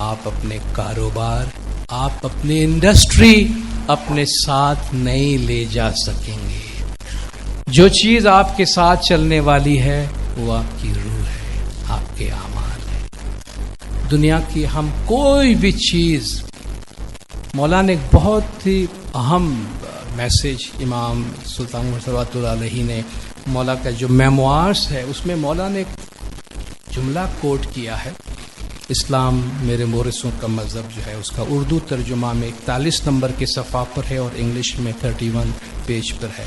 آپ اپنے کاروبار، آپ اپنی انڈسٹری اپنے ساتھ نہیں لے جا سکیں گے۔ جو چیز آپ کے ساتھ چلنے والی ہے وہ آپ کی روح ہے، آپ کے اعمال ہے۔ دنیا کی ہم کوئی بھی چیز، مولا نے ایک بہت ہی اہم میسج امام سلطان محمد صلوات اللہ علیہ نے، مولا کا جو میموارز ہے اس میں مولا نے ایک جملہ کوٹ کیا ہے، اسلام میرے مورثوں کا مذہب جو ہے اس کا اردو ترجمہ میں 41 نمبر کے صفحہ پر ہے اور انگلش میں 31 پیج پر ہے.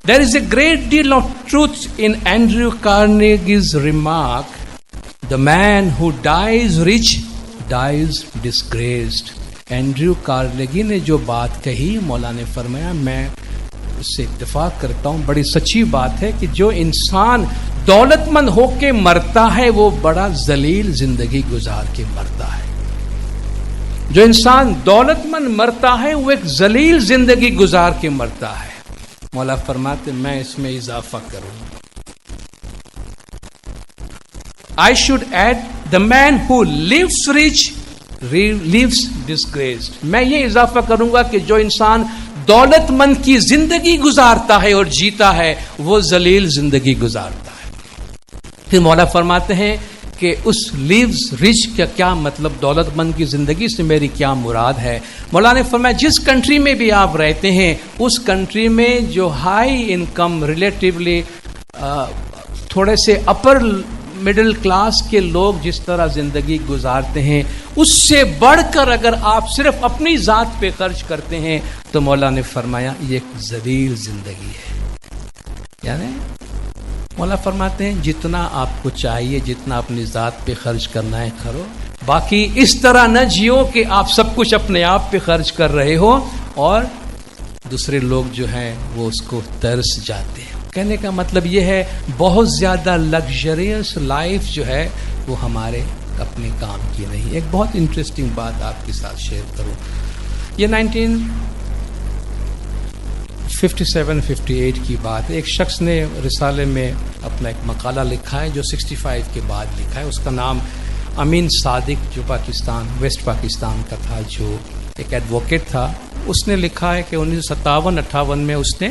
There is a great deal of truth in Andrew Carnegie's remark, the man who dies rich dies disgraced. Andrew Carnegie نے جو بات کہی، مولا نے فرمایا میں اس سے اتفاق کرتا ہوں، بڑی سچی بات ہے کہ جو انسان دولت مند ہو کے مرتا ہے وہ بڑا ذلیل زندگی گزار کے مرتا ہے. جو انسان دولت مند مرتا ہے وہ ایک ذلیل زندگی گزار کے مرتا ہے. مولا فرماتے میں اس میں اضافہ کروں، I should add the man who lives rich lives disgraced. میں یہ اضافہ کروں گا کہ جو انسان دولت مند کی زندگی گزارتا ہے اور جیتا ہے وہ ذلیل زندگی گزارتا ہے. پھر مولا فرماتے ہیں کہ اس لیوز رچ کا کیا مطلب، دولت مند کی زندگی سے میری کیا مراد ہے. مولا نے فرمایا جس کنٹری میں بھی آپ رہتے ہیں اس کنٹری میں جو ہائی انکم ریلیٹیولی تھوڑے سے اپر مڈل کلاس کے لوگ جس طرح زندگی گزارتے ہیں اس سے بڑھ کر اگر آپ صرف اپنی ذات پہ خرچ کرتے ہیں تو مولا نے فرمایا یہ ایک ذلیل زندگی ہے. یعنی مولا فرماتے ہیں جتنا آپ کو چاہیے، جتنا اپنی ذات پہ خرچ کرنا ہے کرو، باقی اس طرح نہ جیو کہ آپ سب کچھ اپنے آپ پہ خرچ کر رہے ہو اور دوسرے لوگ جو ہیں وہ اس کو ترس جاتے ہیں. کہنے کا مطلب یہ ہے بہت زیادہ لگژریس لائف جو ہے وہ ہمارے اپنے کام کی نہیں. ایک بہت انٹرسٹنگ بات آپ کے ساتھ شیئر کروں. یہ 1957-58 کی بات ہے. ایک شخص نے رسالے میں اپنا ایک مقالہ لکھا ہے جو 65 کے بعد لکھا ہے. اس کا نام امین صادق جو پاکستان ویسٹ پاکستان کا تھا، جو ایک ایڈووکیٹ تھا. اس نے لکھا ہے کہ 1957-58 میں اس نے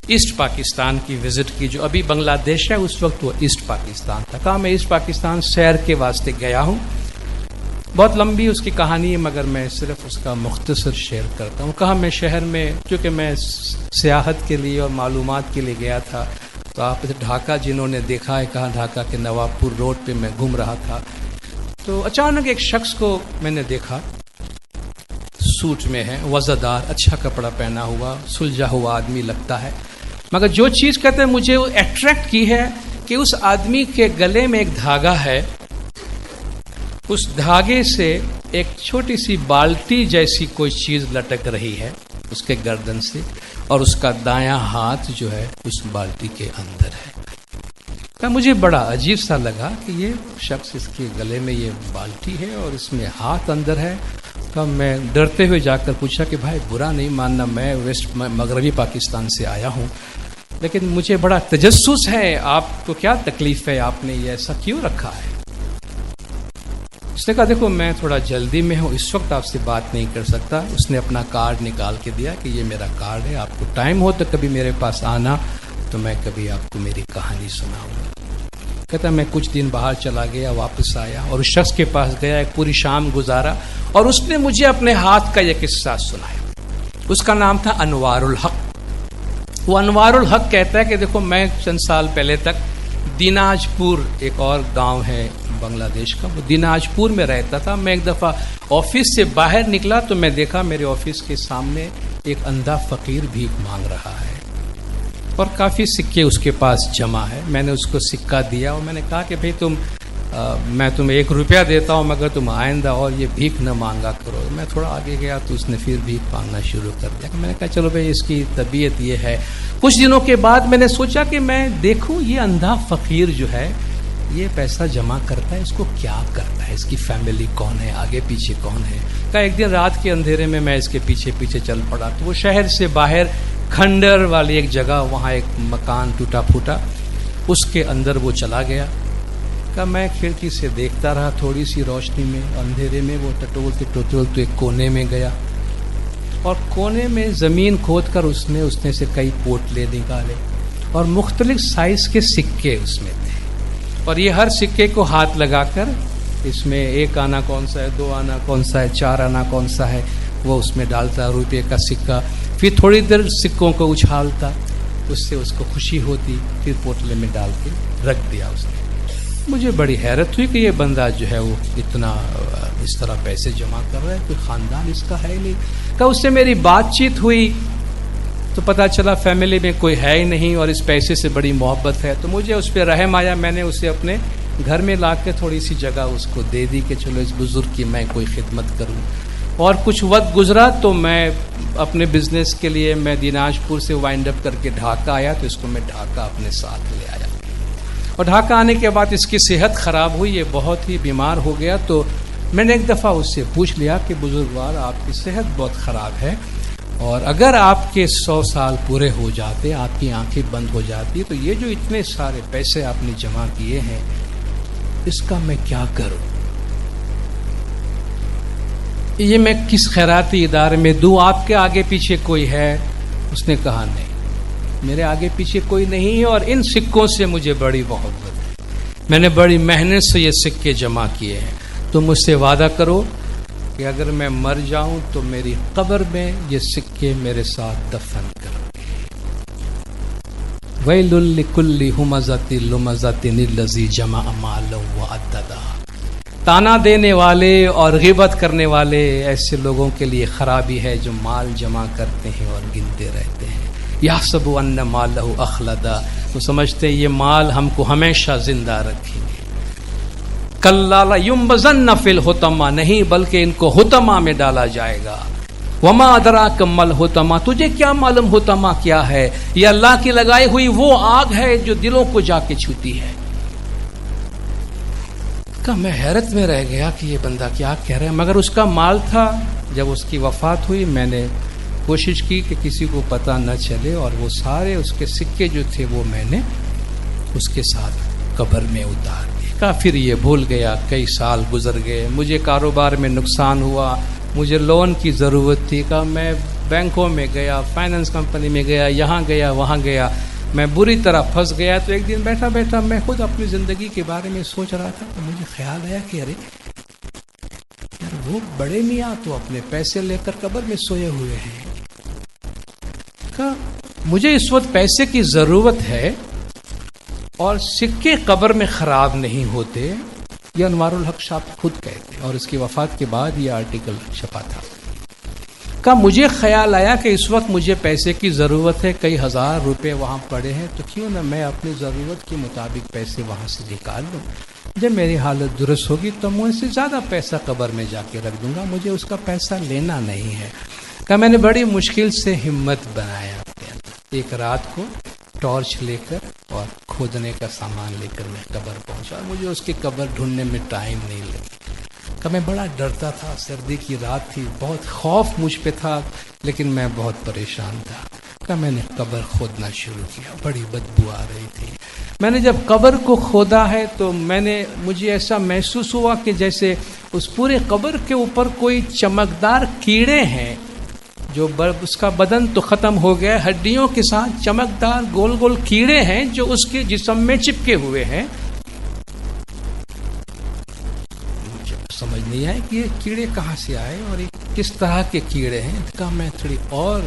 ایسٹ پاکستان کی وزٹ کی، جو ابھی بنگلہ دیش ہے اس وقت وہ ایسٹ پاکستان تھا. کہا میں ایسٹ پاکستان سیر کے واسطے گیا ہوں. بہت لمبی اس کی کہانی ہے مگر میں صرف اس کا مختصر شیئر کرتا ہوں. کہا میں شہر میں چونکہ میں سیاحت کے لیے اور معلومات کے لیے گیا تھا تو آپ ڈھاکہ جنہوں نے دیکھا ہے، کہا ڈھاکہ کے نواب پور روڈ پہ میں گھوم رہا تھا تو اچانک ایک شخص کو میں نے دیکھا، سوٹ میں ہے، وزردار اچھا کپڑا پہنا ہوا، سلجھا ہوا آدمی لگتا ہے. مگر جو چیز کہتے ہیں مجھے وہ اٹریکٹ کی ہے کہ اس آدمی کے گلے میں ایک دھاگا ہے، اس دھاگے سے ایک چھوٹی سی بالٹی جیسی کوئی چیز لٹک رہی ہے اس کے گردن سے، اور اس کا دایاں ہاتھ جو ہے اس بالٹی کے اندر ہے. مجھے بڑا عجیب سا لگا کہ یہ شخص، اس کے گلے میں یہ بالٹی ہے اور اس میں ہاتھ اندر ہے. تو میں ڈرتے ہوئے جا کر پوچھا کہ بھائی برا نہیں ماننا، میں مغربی پاکستان سے آیا ہوں لیکن مجھے بڑا تجسس ہے، آپ کو کیا تکلیف ہے، آپ نے یہ ایسا کیوں رکھا ہے؟ اس نے کہا دیکھو میں تھوڑا جلدی میں ہوں، اس وقت آپ سے بات نہیں کر سکتا. اس نے اپنا کارڈ نکال کے دیا کہ یہ میرا کارڈ ہے، آپ کو ٹائم ہو تو کبھی میرے پاس آنا تو میں کبھی آپ کو میری کہانی سناؤں گا. کہتا میں کچھ دن باہر چلا گیا، واپس آیا اور اس شخص کے پاس گیا، ایک پوری شام گزارا اور اس نے مجھے اپنے ہاتھ کا یہ قصہ سنایا. اس کا نام تھا انوار الحق. وہ انوار الحق کہتا ہے کہ دیکھو میں چند سال پہلے تک دیناج پور، ایک اور گاؤں ہے بنگلہ دیش کا، وہ دیناج پور میں رہتا تھا. میں ایک دفعہ آفس سے باہر نکلا تو میں دیکھا میرے آفس کے سامنے ایک اندھا فقیر بھیک مانگ رہا ہے اور کافی سکے اس کے پاس جمع ہے. میں نے اس کو سکہ دیا اور میں نے کہا کہ بھئی میں تمہیں 1 روپیہ دیتا ہوں مگر تم آئندہ اور یہ بھیک نہ مانگا کرو. میں تھوڑا آگے گیا تو اس نے پھر بھیک مانگنا شروع کر دیا. میں نے کہا چلو بھئی اس کی طبیعت یہ ہے. کچھ دنوں کے بعد میں نے سوچا کہ میں دیکھوں یہ اندھا فقیر جو ہے یہ پیسہ جمع کرتا ہے، اس کو کیا کرتا ہے، اس کی فیملی کون ہے، آگے پیچھے کون ہے. کہا ایک دن رات کے اندھیرے میں اس کے پیچھے پیچھے چل پڑا تو وہ شہر سے باہر کھنڈر والی ایک جگہ، وہاں ایک مکان ٹوٹا پھوٹا، اس کے اندر وہ چلا گیا. کہ میں کھڑکی سے دیکھتا رہا، تھوڑی سی روشنی میں اندھیرے میں وہ ٹٹولتے ایک کونے میں گیا اور کونے میں زمین کھود کر اس نے سے کئی پوٹلے نکالے اور مختلف سائز کے سکے اس میں تھے اور یہ ہر سکے کو ہاتھ لگا کر اس میں 1 آنا کون سا ہے، 2 آنا کون سا ہے، 4 آنا کون سا ہے، وہ اس میں ڈالتا روپے کا سکہ، پھر تھوڑی دیر سکوں کو اچھالتا، اس سے اس کو خوشی ہوتی، پھر پوٹلے میں ڈال کے رکھ دیا اس نے۔ مجھے بڑی حیرت ہوئی کہ یہ بندہ جو ہے وہ اتنا اس طرح پیسے جمع کر رہا ہے، کوئی خاندان اس کا ہے نہیں۔ کہ اس سے میری بات چیت ہوئی تو پتہ چلا فیملی میں کوئی ہے ہی نہیں اور اس پیسے سے بڑی محبت ہے، تو مجھے اس پہ رحم آیا، میں نے اسے اپنے گھر میں لا کے تھوڑی سی جگہ اس کو دے دی کہ چلو اس بزرگ کی میں کوئی خدمت کروں۔ اور کچھ وقت گزرا تو میں اپنے بزنس کے لیے میں دیناج پور سے وائنڈ اپ کر کے ڈھاکہ آیا، تو اس کو میں ڈھاکہ اپنے ساتھ لے آیا، اور ڈھاکہ آنے کے بعد اس کی صحت خراب ہوئی، یہ بہت ہی بیمار ہو گیا۔ تو میں نے ایک دفعہ اس سے پوچھ لیا کہ بزرگوار آپ کی صحت بہت خراب ہے، اور اگر آپ کے 100 سال پورے ہو جاتے، آپ کی آنکھیں بند ہو جاتی، تو یہ جو اتنے سارے پیسے آپ نے جمع کیے ہیں اس کا میں کیا کروں؟ یہ میں کس خیراتی ادارے میں دوں؟ آپ کے آگے پیچھے کوئی ہے؟ اس نے کہا نہیں، میرے آگے پیچھے کوئی نہیں ہے، اور ان سکوں سے مجھے بڑی محبت ہے، میں نے بڑی محنت سے یہ سکے جمع کیے ہیں، تم مجھ سے وعدہ کرو کہ اگر میں مر جاؤں تو میری قبر میں یہ سکے میرے ساتھ دفن کرو۔ وَيْلٌ لِكُلِّ هُمَزَةٍ لُمَزَةٍ الَّذِي جَمَعَ مَالًا وَعَدَّدَهُ۔ طعنہ دینے والے اور غیبت کرنے والے ایسے لوگوں کے لیے خرابی ہے جو مال جمع کرتے ہیں اور گنتے رہتے ہیں۔ یحسب ان مالہ اخلدا، وہ سمجھتے ہیں یہ مال ہم کو ہمیشہ زندہ رکھیں گے۔ کلا لینبذن فی الحطمہ، نہیں بلکہ ان کو حطمہ میں ڈالا جائے گا۔ وما ادراک ما الحطمہ، تجھے کیا معلوم حطمہ کیا ہے؟ یہ اللہ کی لگائی ہوئی وہ آگ ہے جو دلوں کو جا کے چھوتی ہے۔ کہ میں حیرت میں رہ گیا کہ یہ بندہ کیا کہہ رہا ہے، مگر اس کا مال تھا۔ جب اس کی وفات ہوئی میں نے کوشش کی کہ کسی کو پتہ نہ چلے، اور وہ سارے اس کے سکے جو تھے وہ میں نے اس کے ساتھ قبر میں اتار دیے۔ پھر یہ بھول گیا، کئی سال گزر گئے، مجھے کاروبار میں نقصان ہوا، مجھے لون کی ضرورت تھی، کہ میں بینکوں میں گیا، فائنانس کمپنی میں گیا، یہاں گیا وہاں گیا، میں بری طرح پھنس گیا۔ تو ایک دن بیٹھا بیٹھا میں خود اپنی زندگی کے بارے میں سوچ رہا تھا، تو مجھے خیال آیا کہ ارے یار وہ بڑے میاں تو اپنے پیسے لے کر قبر میں سوئے ہوئے ہیں، کہ مجھے اس وقت پیسے کی ضرورت ہے اور سکے قبر میں خراب نہیں ہوتے۔ یہ انوار الحق صاحب خود کہتے ہیں، اور اس کی وفات کے بعد یہ آرٹیکل چھپا تھا۔ کہ مجھے خیال آیا کہ اس وقت مجھے پیسے کی ضرورت ہے، کئی ہزار روپے وہاں پڑے ہیں، تو کیوں نہ میں اپنی ضرورت کے مطابق پیسے وہاں سے نکال لوں، جب میری حالت درست ہوگی تو میں اس سے زیادہ پیسہ قبر میں جا کے رکھ دوں گا، مجھے اس کا پیسہ لینا نہیں ہے۔ کہ میں نے بڑی مشکل سے ہمت بنایا اپنے اندر، ایک رات کو ٹارچ لے کر اور کھودنے کا سامان لے کر میں قبر پہنچا، مجھے اس کی قبر ڈھونڈنے میں ٹائم نہیں لگا۔ کہ میں بڑا ڈرتا تھا، سردی کی رات تھی، بہت خوف مجھ پہ تھا، لیکن میں بہت پریشان تھا۔ کہ میں نے قبر کھودنا شروع کیا، بڑی بدبو آ رہی تھی۔ میں نے جب قبر کو کھودا ہے تو مجھے ایسا محسوس ہوا کہ جیسے اس پورے قبر کے اوپر کوئی چمکدار کیڑے ہیں، جو اس کا بدن تو ختم ہو گیا، ہڈیوں کے ساتھ چمکدار گول گول کیڑے ہیں جو اس کے جسم میں چپکے ہوئے ہیں۔ مجھے سمجھ نہیں آیا کہ یہ کیڑے کہاں سے آئے اور یہ کس طرح کے کیڑے ہیں۔ کہا میں تھوڑی اور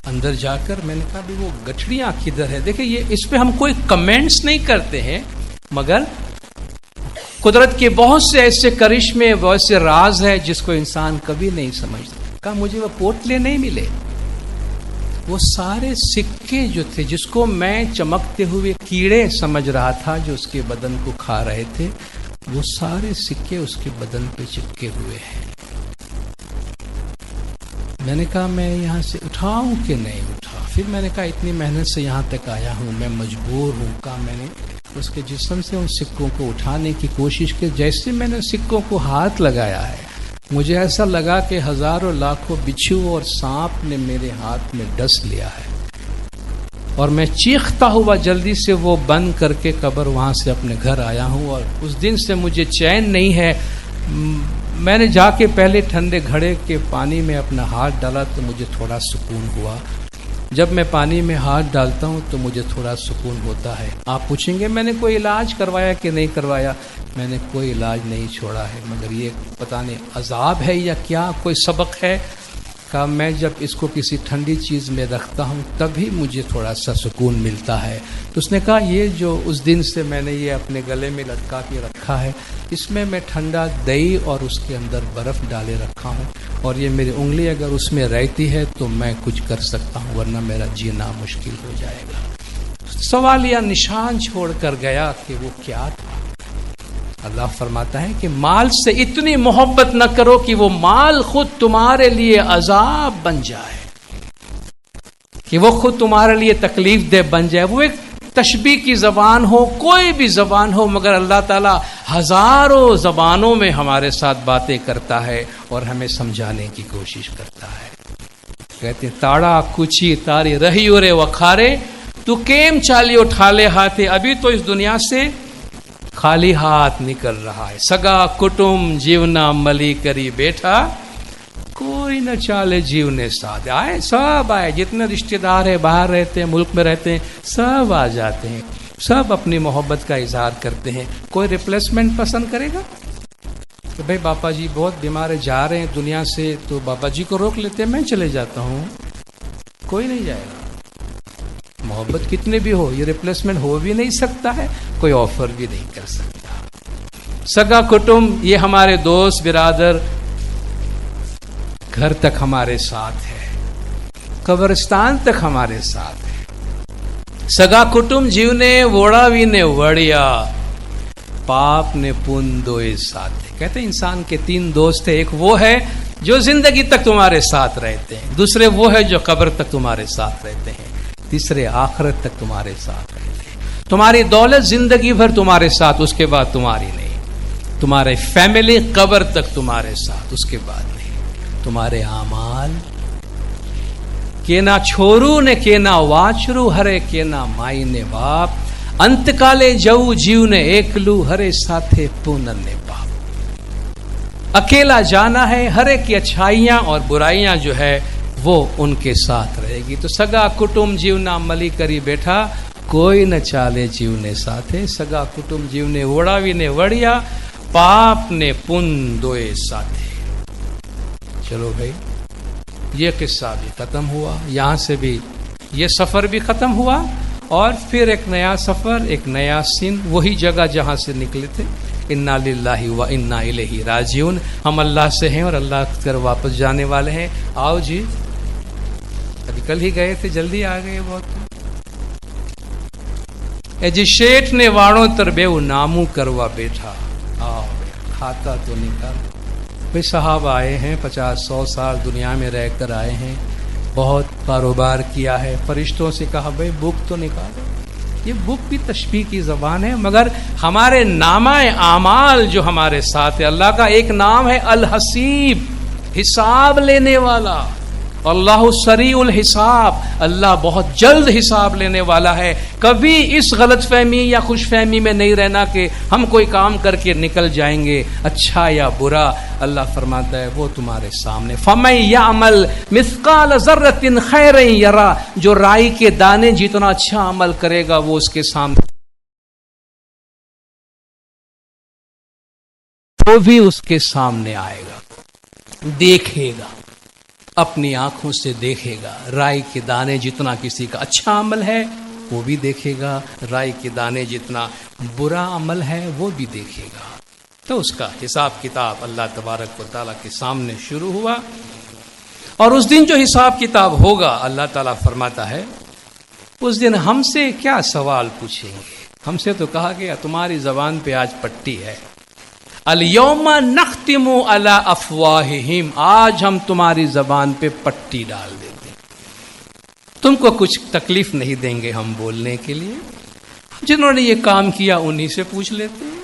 اندر جا کر میں نے کہا بھی وہ گٹھڑیاں کدھر ہے؟ دیکھیں یہ اس پہ ہم کوئی کمنٹس نہیں کرتے ہیں، مگر قدرت کے بہت سے ایسے کرشمے، بہت سے راز ہے جس کو انسان کبھی نہیں سمجھتا۔ کہا مجھے وہ پوٹلے نہیں ملے، وہ سارے سکے جو تھے جس کو میں چمکتے ہوئے کیڑے سمجھ رہا تھا جو اس کے بدن کو کھا رہے تھے، وہ سارے سکے اس کے بدن پہ چپکے ہوئے ہیں۔ میں نے کہا میں یہاں سے اٹھاؤں کہ نہیں اٹھا؟ پھر میں نے کہا اتنی محنت سے یہاں تک آیا ہوں، میں مجبور ہوں۔ کہا میں نے اس کے جسم سے ان سکوں کو اٹھانے کی کوشش کی، جیسے میں نے سکوں کو ہاتھ لگایا ہے مجھے ایسا لگا کہ ہزاروں لاکھوں بچھو اور سانپ نے میرے ہاتھ میں ڈس لیا ہے، اور میں چیختا ہوا جلدی سے وہ بند کر کے قبر وہاں سے اپنے گھر آیا ہوں، اور اس دن سے مجھے چین نہیں ہے۔ میں نے جا کے پہلے ٹھنڈے گھڑے کے پانی میں اپنا ہاتھ ڈالا تو مجھے تھوڑا سکون ہوا، جب میں پانی میں ہاتھ ڈالتا ہوں تو مجھے تھوڑا سکون ہوتا ہے۔ آپ پوچھیں گے میں نے کوئی علاج کروایا کہ نہیں کروایا؟ میں نے کوئی علاج نہیں چھوڑا ہے، مگر یہ پتہ نہیں عذاب ہے یا کیا کوئی سبق ہے کہ میں جب اس کو کسی ٹھنڈی چیز میں رکھتا ہوں تبھی مجھے تھوڑا سا سکون ملتا ہے۔ تو اس نے کہا یہ جو اس دن سے میں نے یہ اپنے گلے میں لٹکا کے رکھا ہے، اس میں میں ٹھنڈا دہی اور اس کے اندر برف ڈالے رکھا ہوں، اور یہ میری انگلی اگر اس میں رہتی ہے تو میں کچھ کر سکتا ہوں، ورنہ میرا جینا مشکل ہو جائے گا۔ سوال یا نشان چھوڑ کر گیا کہ وہ کیا تھا؟ اللہ فرماتا ہے کہ مال سے اتنی محبت نہ کرو کہ وہ مال خود تمہارے لیے عذاب بن جائے، کہ وہ خود تمہارے لیے تکلیف دہ بن جائے۔ وہ ایک تشبیہ کی زبان ہو، کوئی بھی زبان ہو، مگر اللہ تعالیٰ ہزاروں زبانوں میں ہمارے ساتھ باتیں کرتا ہے اور ہمیں سمجھانے کی کوشش کرتا ہے۔ کہتے تاڑا کچھی تاری رہی اورے وکھارے، تو کیم چالی اٹھا لے ہاتھے، ابھی تو اس دنیا سے خالی ہاتھ نکل رہا ہے۔ سگا کٹم جیونا ملی کری بیٹھا، کوئی نہ چالے جیونے ساتھ آئے، سب آئے، جتنے رشتہ دار ہیں باہر رہتے ہیں، ملک میں رہتے ہیں، سب آ جاتے ہیں، سب اپنی محبت کا اظہار کرتے ہیں۔ کوئی ریپلیسمنٹ پسند کرے گا کہ بھائی باپا جی بہت بیمار جا رہے ہیں دنیا سے، تو بابا جی کو روک لیتے ہیں، میں چلے جاتا ہوں؟ کوئی نہیں جائے گا۔ محبت کتنے بھی ہو، یہ ریپلیسمنٹ ہو بھی نہیں سکتا ہے، کوئی آفر بھی نہیں کر سکتا۔ سگا کٹم یہ ہمارے دوست برادر گھر تک ہمارے ساتھ ہے، قبرستان تک ہمارے ساتھ ہے۔ سگا کٹم جیونے ووڑا وینے وڑیا، پاپ نے پن دوئے ساتھ ہے۔ کہتے ہیں انسان کے تین دوست ہیں، ایک وہ ہے جو زندگی تک تمہارے ساتھ رہتے ہیں، دوسرے وہ ہے جو قبر تک تمہارے ساتھ رہتے ہیں، تیسرے آخرت تک تمہارے ساتھ رہتے ہیں۔ تمہاری دولت زندگی بھر تمہارے ساتھ، اس کے بعد تمہاری نہیں۔ تمہارے فیملی قبر تک تمہارے ساتھ، اس کے بعد نہیں۔ تمہارے اعمال کینا چھورو نے کینا واچرو ہرے کینا مائی نے باپ، انت کالے جو جیو نے ایکلو ہرے ساتھے پونن نے باپ۔ اکیلا جانا ہے، ہر ایک کی اچھائیاں اور برائیاں جو ہے وہ ان کے ساتھ رہے گی۔ تو سگا کٹم جیونا ملی کری بیٹھا، کوئی نہ چالے جیونے ساتھے۔ سگا کٹم جیونے وڑاوی نے وڑیا، پاپ نے پن دوئے ساتھے۔ چلو بھائی یہ قصہ بھی ختم ہوا، یہاں سے بھی یہ سفر بھی ختم ہوا، اور پھر ایک نیا سفر، ایک نیا سن، وہی جگہ جہاں سے نکلے تھے۔ انا للہ و انا الیہ راجعون، ہم اللہ سے ہیں اور اللہ کر واپس جانے والے ہیں۔ آؤ جی، ابھی کل ہی گئے تھے، جلدی آ گئے بہت۔ اے جی شیٹھ نے واڑوں تر بے نامو کروا بیٹھا، آؤ کھاتا تو نکال۔ بھائی صاحب آئے ہیں، 50-100 سال دنیا میں رہ کر آئے ہیں، بہت کاروبار کیا ہے، فرشتوں سے کہا بھائی بک تو نکالو۔ یہ بک بھی تشبیہ کی زبان ہے، مگر ہمارے نامہ اعمال جو ہمارے ساتھ ہے، اللہ کا ایک نام ہے الحسیب، حساب لینے والا۔ اللہ سریع الحساب، اللہ بہت جلد حساب لینے والا ہے۔ کبھی اس غلط فہمی یا خوش فہمی میں نہیں رہنا کہ ہم کوئی کام کر کے نکل جائیں گے، اچھا یا برا۔ اللہ فرماتا ہے وہ تمہارے سامنے۔ فَمَن يَعْمَلْ مِثْقَالَ ذَرَّةٍ خَيْرًا يَرَهُ، جو رائی کے دانے جتنا اچھا عمل کرے گا وہ اس کے سامنے، وہ بھی اس کے سامنے آئے گا، دیکھے گا، اپنی آنکھوں سے دیکھے گا۔ رائی کے دانے جتنا کسی کا اچھا عمل ہے وہ بھی دیکھے گا، رائی کے دانے جتنا برا عمل ہے وہ بھی دیکھے گا۔ تو اس کا حساب کتاب اللہ تبارک و تعالیٰ کے سامنے شروع ہوا، اور اس دن جو حساب کتاب ہوگا، اللہ تعالیٰ فرماتا ہے اس دن ہم سے کیا سوال پوچھیں گے۔ ہم سے تو کہا گیا تمہاری زبان پہ آج پٹی ہے، الیوم نختم علی افواہہم، آج ہم تمہاری زبان پہ پٹی ڈال دیتے ہیں، تم کو کچھ تکلیف نہیں دیں گے ہم بولنے کے لیے۔ جنہوں نے یہ کام کیا انہی سے پوچھ لیتے ہیں۔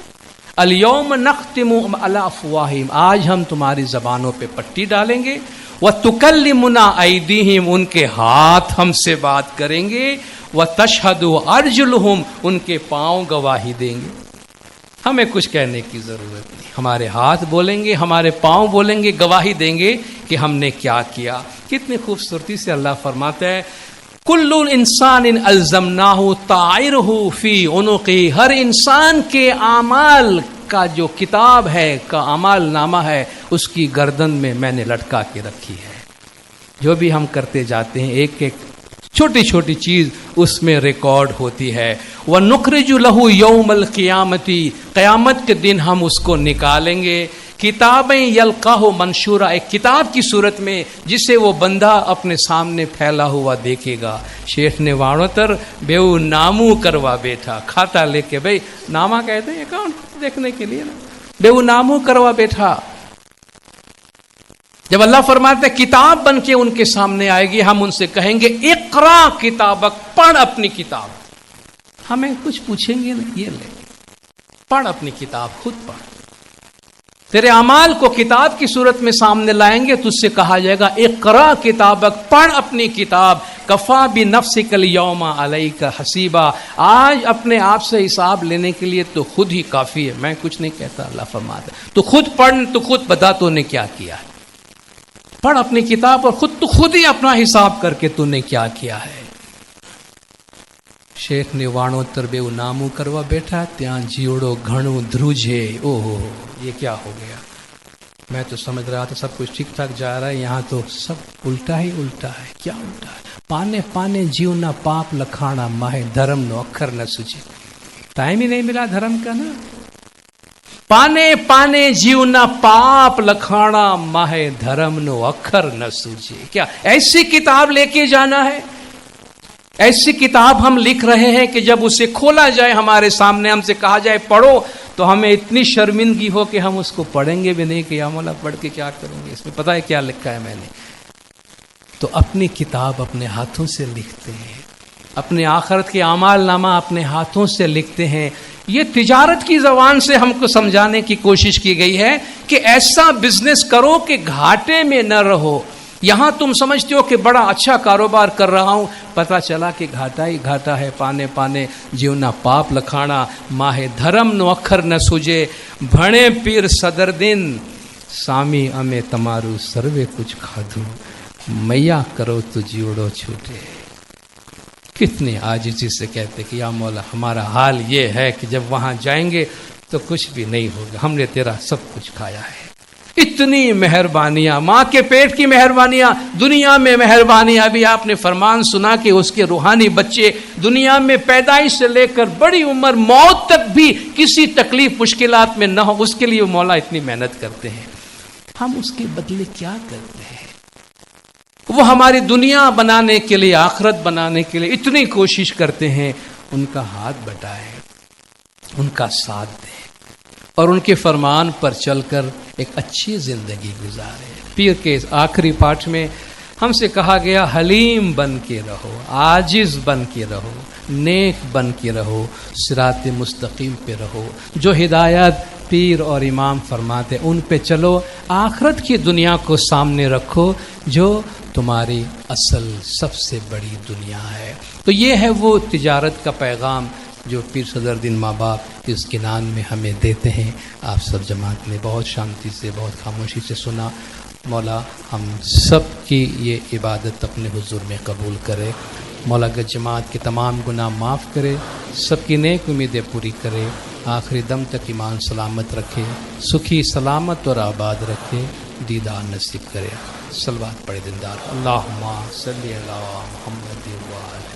الیوم نختم علی افواہہم، آج ہم تمہاری زبانوں پہ پٹی ڈالیں گے، وتکلمنا ایدیہم، ان کے ہاتھ ہم سے بات کریں گے، وتشہد ارجلہم، ان کے پاؤں گواہی دیں گے۔ ہمیں کچھ کہنے کی ضرورت نہیں، ہمارے ہاتھ بولیں گے، ہمارے پاؤں بولیں گے، گواہی دیں گے کہ ہم نے کیا کیا۔ کتنی خوبصورتی سے اللہ فرماتا ہے کل انسان الزمناہ طائرہ فی عنقہ، ہر انسان کے اعمال کا جو کتاب ہے، کا اعمال نامہ ہے، اس کی گردن میں نے لٹکا کے رکھی ہے. جو بھی ہم کرتے جاتے ہیں ایک ایک چھوٹی چھوٹی چیز اس میں ریکارڈ ہوتی ہے. وَنُخْرِجُ لَهُ يَوْمَ الْقِيَامَةِ، قیامت کے دن ہم اس کو نکالیں گے. کتابیں یلقاہ منشورہ، ایک کتاب کی صورت میں جسے وہ بندہ اپنے سامنے پھیلا ہوا دیکھے گا. شیخ نے وانوتر بیو نامو کروا بیٹھا، کھاتا لے کے، بھائی نامہ کہتے ہیں اکاؤنٹ دیکھنے کے لیے نا، بیو نامو کروا بیٹھا. جب اللہ فرماتے کتاب بن کے ان کے سامنے آئے گی، ہم ان سے کہیں گے اقرا کتابک، پڑھ اپنی کتاب. ہمیں کچھ پوچھیں گے نا، یہ لے پڑھ اپنی کتاب، خود پڑھ. تیرے اعمال کو کتاب کی صورت میں سامنے لائیں گے تو اس سے کہا جائے گا اقرا کتابک، پڑھ اپنی کتاب. کفا بنفسک الیوم علیک حسیبا، آج اپنے آپ سے حساب لینے کے لیے تو خود ہی کافی ہے، میں کچھ نہیں کہتا. اللہ فرماتا ہے تو خود پڑھ، تو خود بتا تو نے کیا کیا ہے. پڑھ اپنی کتاب اور خود ہی اپنا حساب کر کے تو نے کیا کیا ہے. شیخ نے وانوتر بیو نامو کروا بیٹھا، تیاں جیوڑو گھنو دھروجے. او ہو یہ کیا ہو گیا؟ میں تو سمجھ رہا تھا سب کچھ ٹھیک ٹھاک جا رہا ہے، یہاں تو سب الٹا ہی الٹا ہے. کیا الٹا ہے؟ پانے پانے جیو نہ پاپ لکھانا، ماہے دھرم نو اکھر نہ سجے. ٹائم ہی نہیں ملا دھرم کا نا. پانے پانے جیو نہ پاپ لکھانا، ماہے دھرم نو اکھر نہ سوجے. کیا ایسی کتاب لے کے جانا ہے؟ ایسی کتاب ہم لکھ رہے ہیں کہ جب اسے کھولا جائے ہمارے سامنے، ہم سے کہا جائے پڑھو، تو ہمیں اتنی شرمندگی ہو کہ ہم اس کو پڑھیں گے بھی نہیں کہ یا مولا پڑھ کے کیا کریں گے، اس میں پتہ ہے کیا لکھا ہے میں نے. تو اپنی کتاب اپنے ہاتھوں سے لکھتے ہیں، اپنے آخرت کے اعمال نامہ اپنے ہاتھوں سے لکھتے ہیں. یہ تجارت کی زبان سے ہم کو سمجھانے کی کوشش کی گئی ہے کہ ایسا بزنس کرو کہ گھاٹے میں نہ رہو. یہاں تم سمجھتے ہو کہ بڑا اچھا کاروبار کر رہا ہوں، پتہ چلا کہ گھاٹا ہی گھاٹا ہے. پانے پانے جیونا پاپ لکھانا، ماہے دھرم نو اکھر نہ سوجے. بھڑے پیر صدر دن سامی امے تمارو سروے کچھ کھادو، میا کرو تو جیوڑو چھوٹے. کتنی عاجزی سے کہتے کہ یا مولا ہمارا حال یہ ہے کہ جب وہاں جائیں گے تو کچھ بھی نہیں ہوگا، ہم نے تیرا سب کچھ کھایا ہے. اتنی مہربانیاں، ماں کے پیٹ کی مہربانیاں، دنیا میں مہربانیاں. ابھی آپ نے فرمان سنا کہ اس کے روحانی بچے دنیا میں پیدائش سے لے کر بڑی عمر موت تک بھی کسی تکلیف مشکلات میں نہ ہو، اس کے لیے مولا اتنی محنت کرتے ہیں. ہم اس کے بدلے کیا کرتے ہیں؟ وہ ہماری دنیا بنانے کے لیے، آخرت بنانے کے لیے اتنی کوشش کرتے ہیں. ان کا ہاتھ بٹائیں، ان کا ساتھ دیں اور ان کے فرمان پر چل کر ایک اچھی زندگی گزارے. پیر کے آخری پاٹ میں ہم سے کہا گیا حلیم بن کے رہو، عاجز بن کے رہو، نیک بن کے رہو، صراط مستقیم پہ رہو. جو ہدایت پیر اور امام فرماتے ان پہ چلو. آخرت کی دنیا کو سامنے رکھو جو تمہاری اصل سب سے بڑی دنیا ہے. تو یہ ہے وہ تجارت کا پیغام جو پیر صدر دین ماں باپ اس گنان میں ہمیں دیتے ہیں. آپ سب جماعت نے بہت شانتی سے، بہت خاموشی سے سنا. مولا ہم سب کی یہ عبادت اپنے حضور میں قبول کرے. مولا کہ جماعت کے تمام گناہ معاف کرے، سب کی نیک امیدیں پوری کرے، آخری دم تک ایمان سلامت رکھے، سکھی سلامت اور آباد رکھے، دیدار نصیب کرے. صلوات پڑھے دلدار. اللہم صلی علی محمد و علی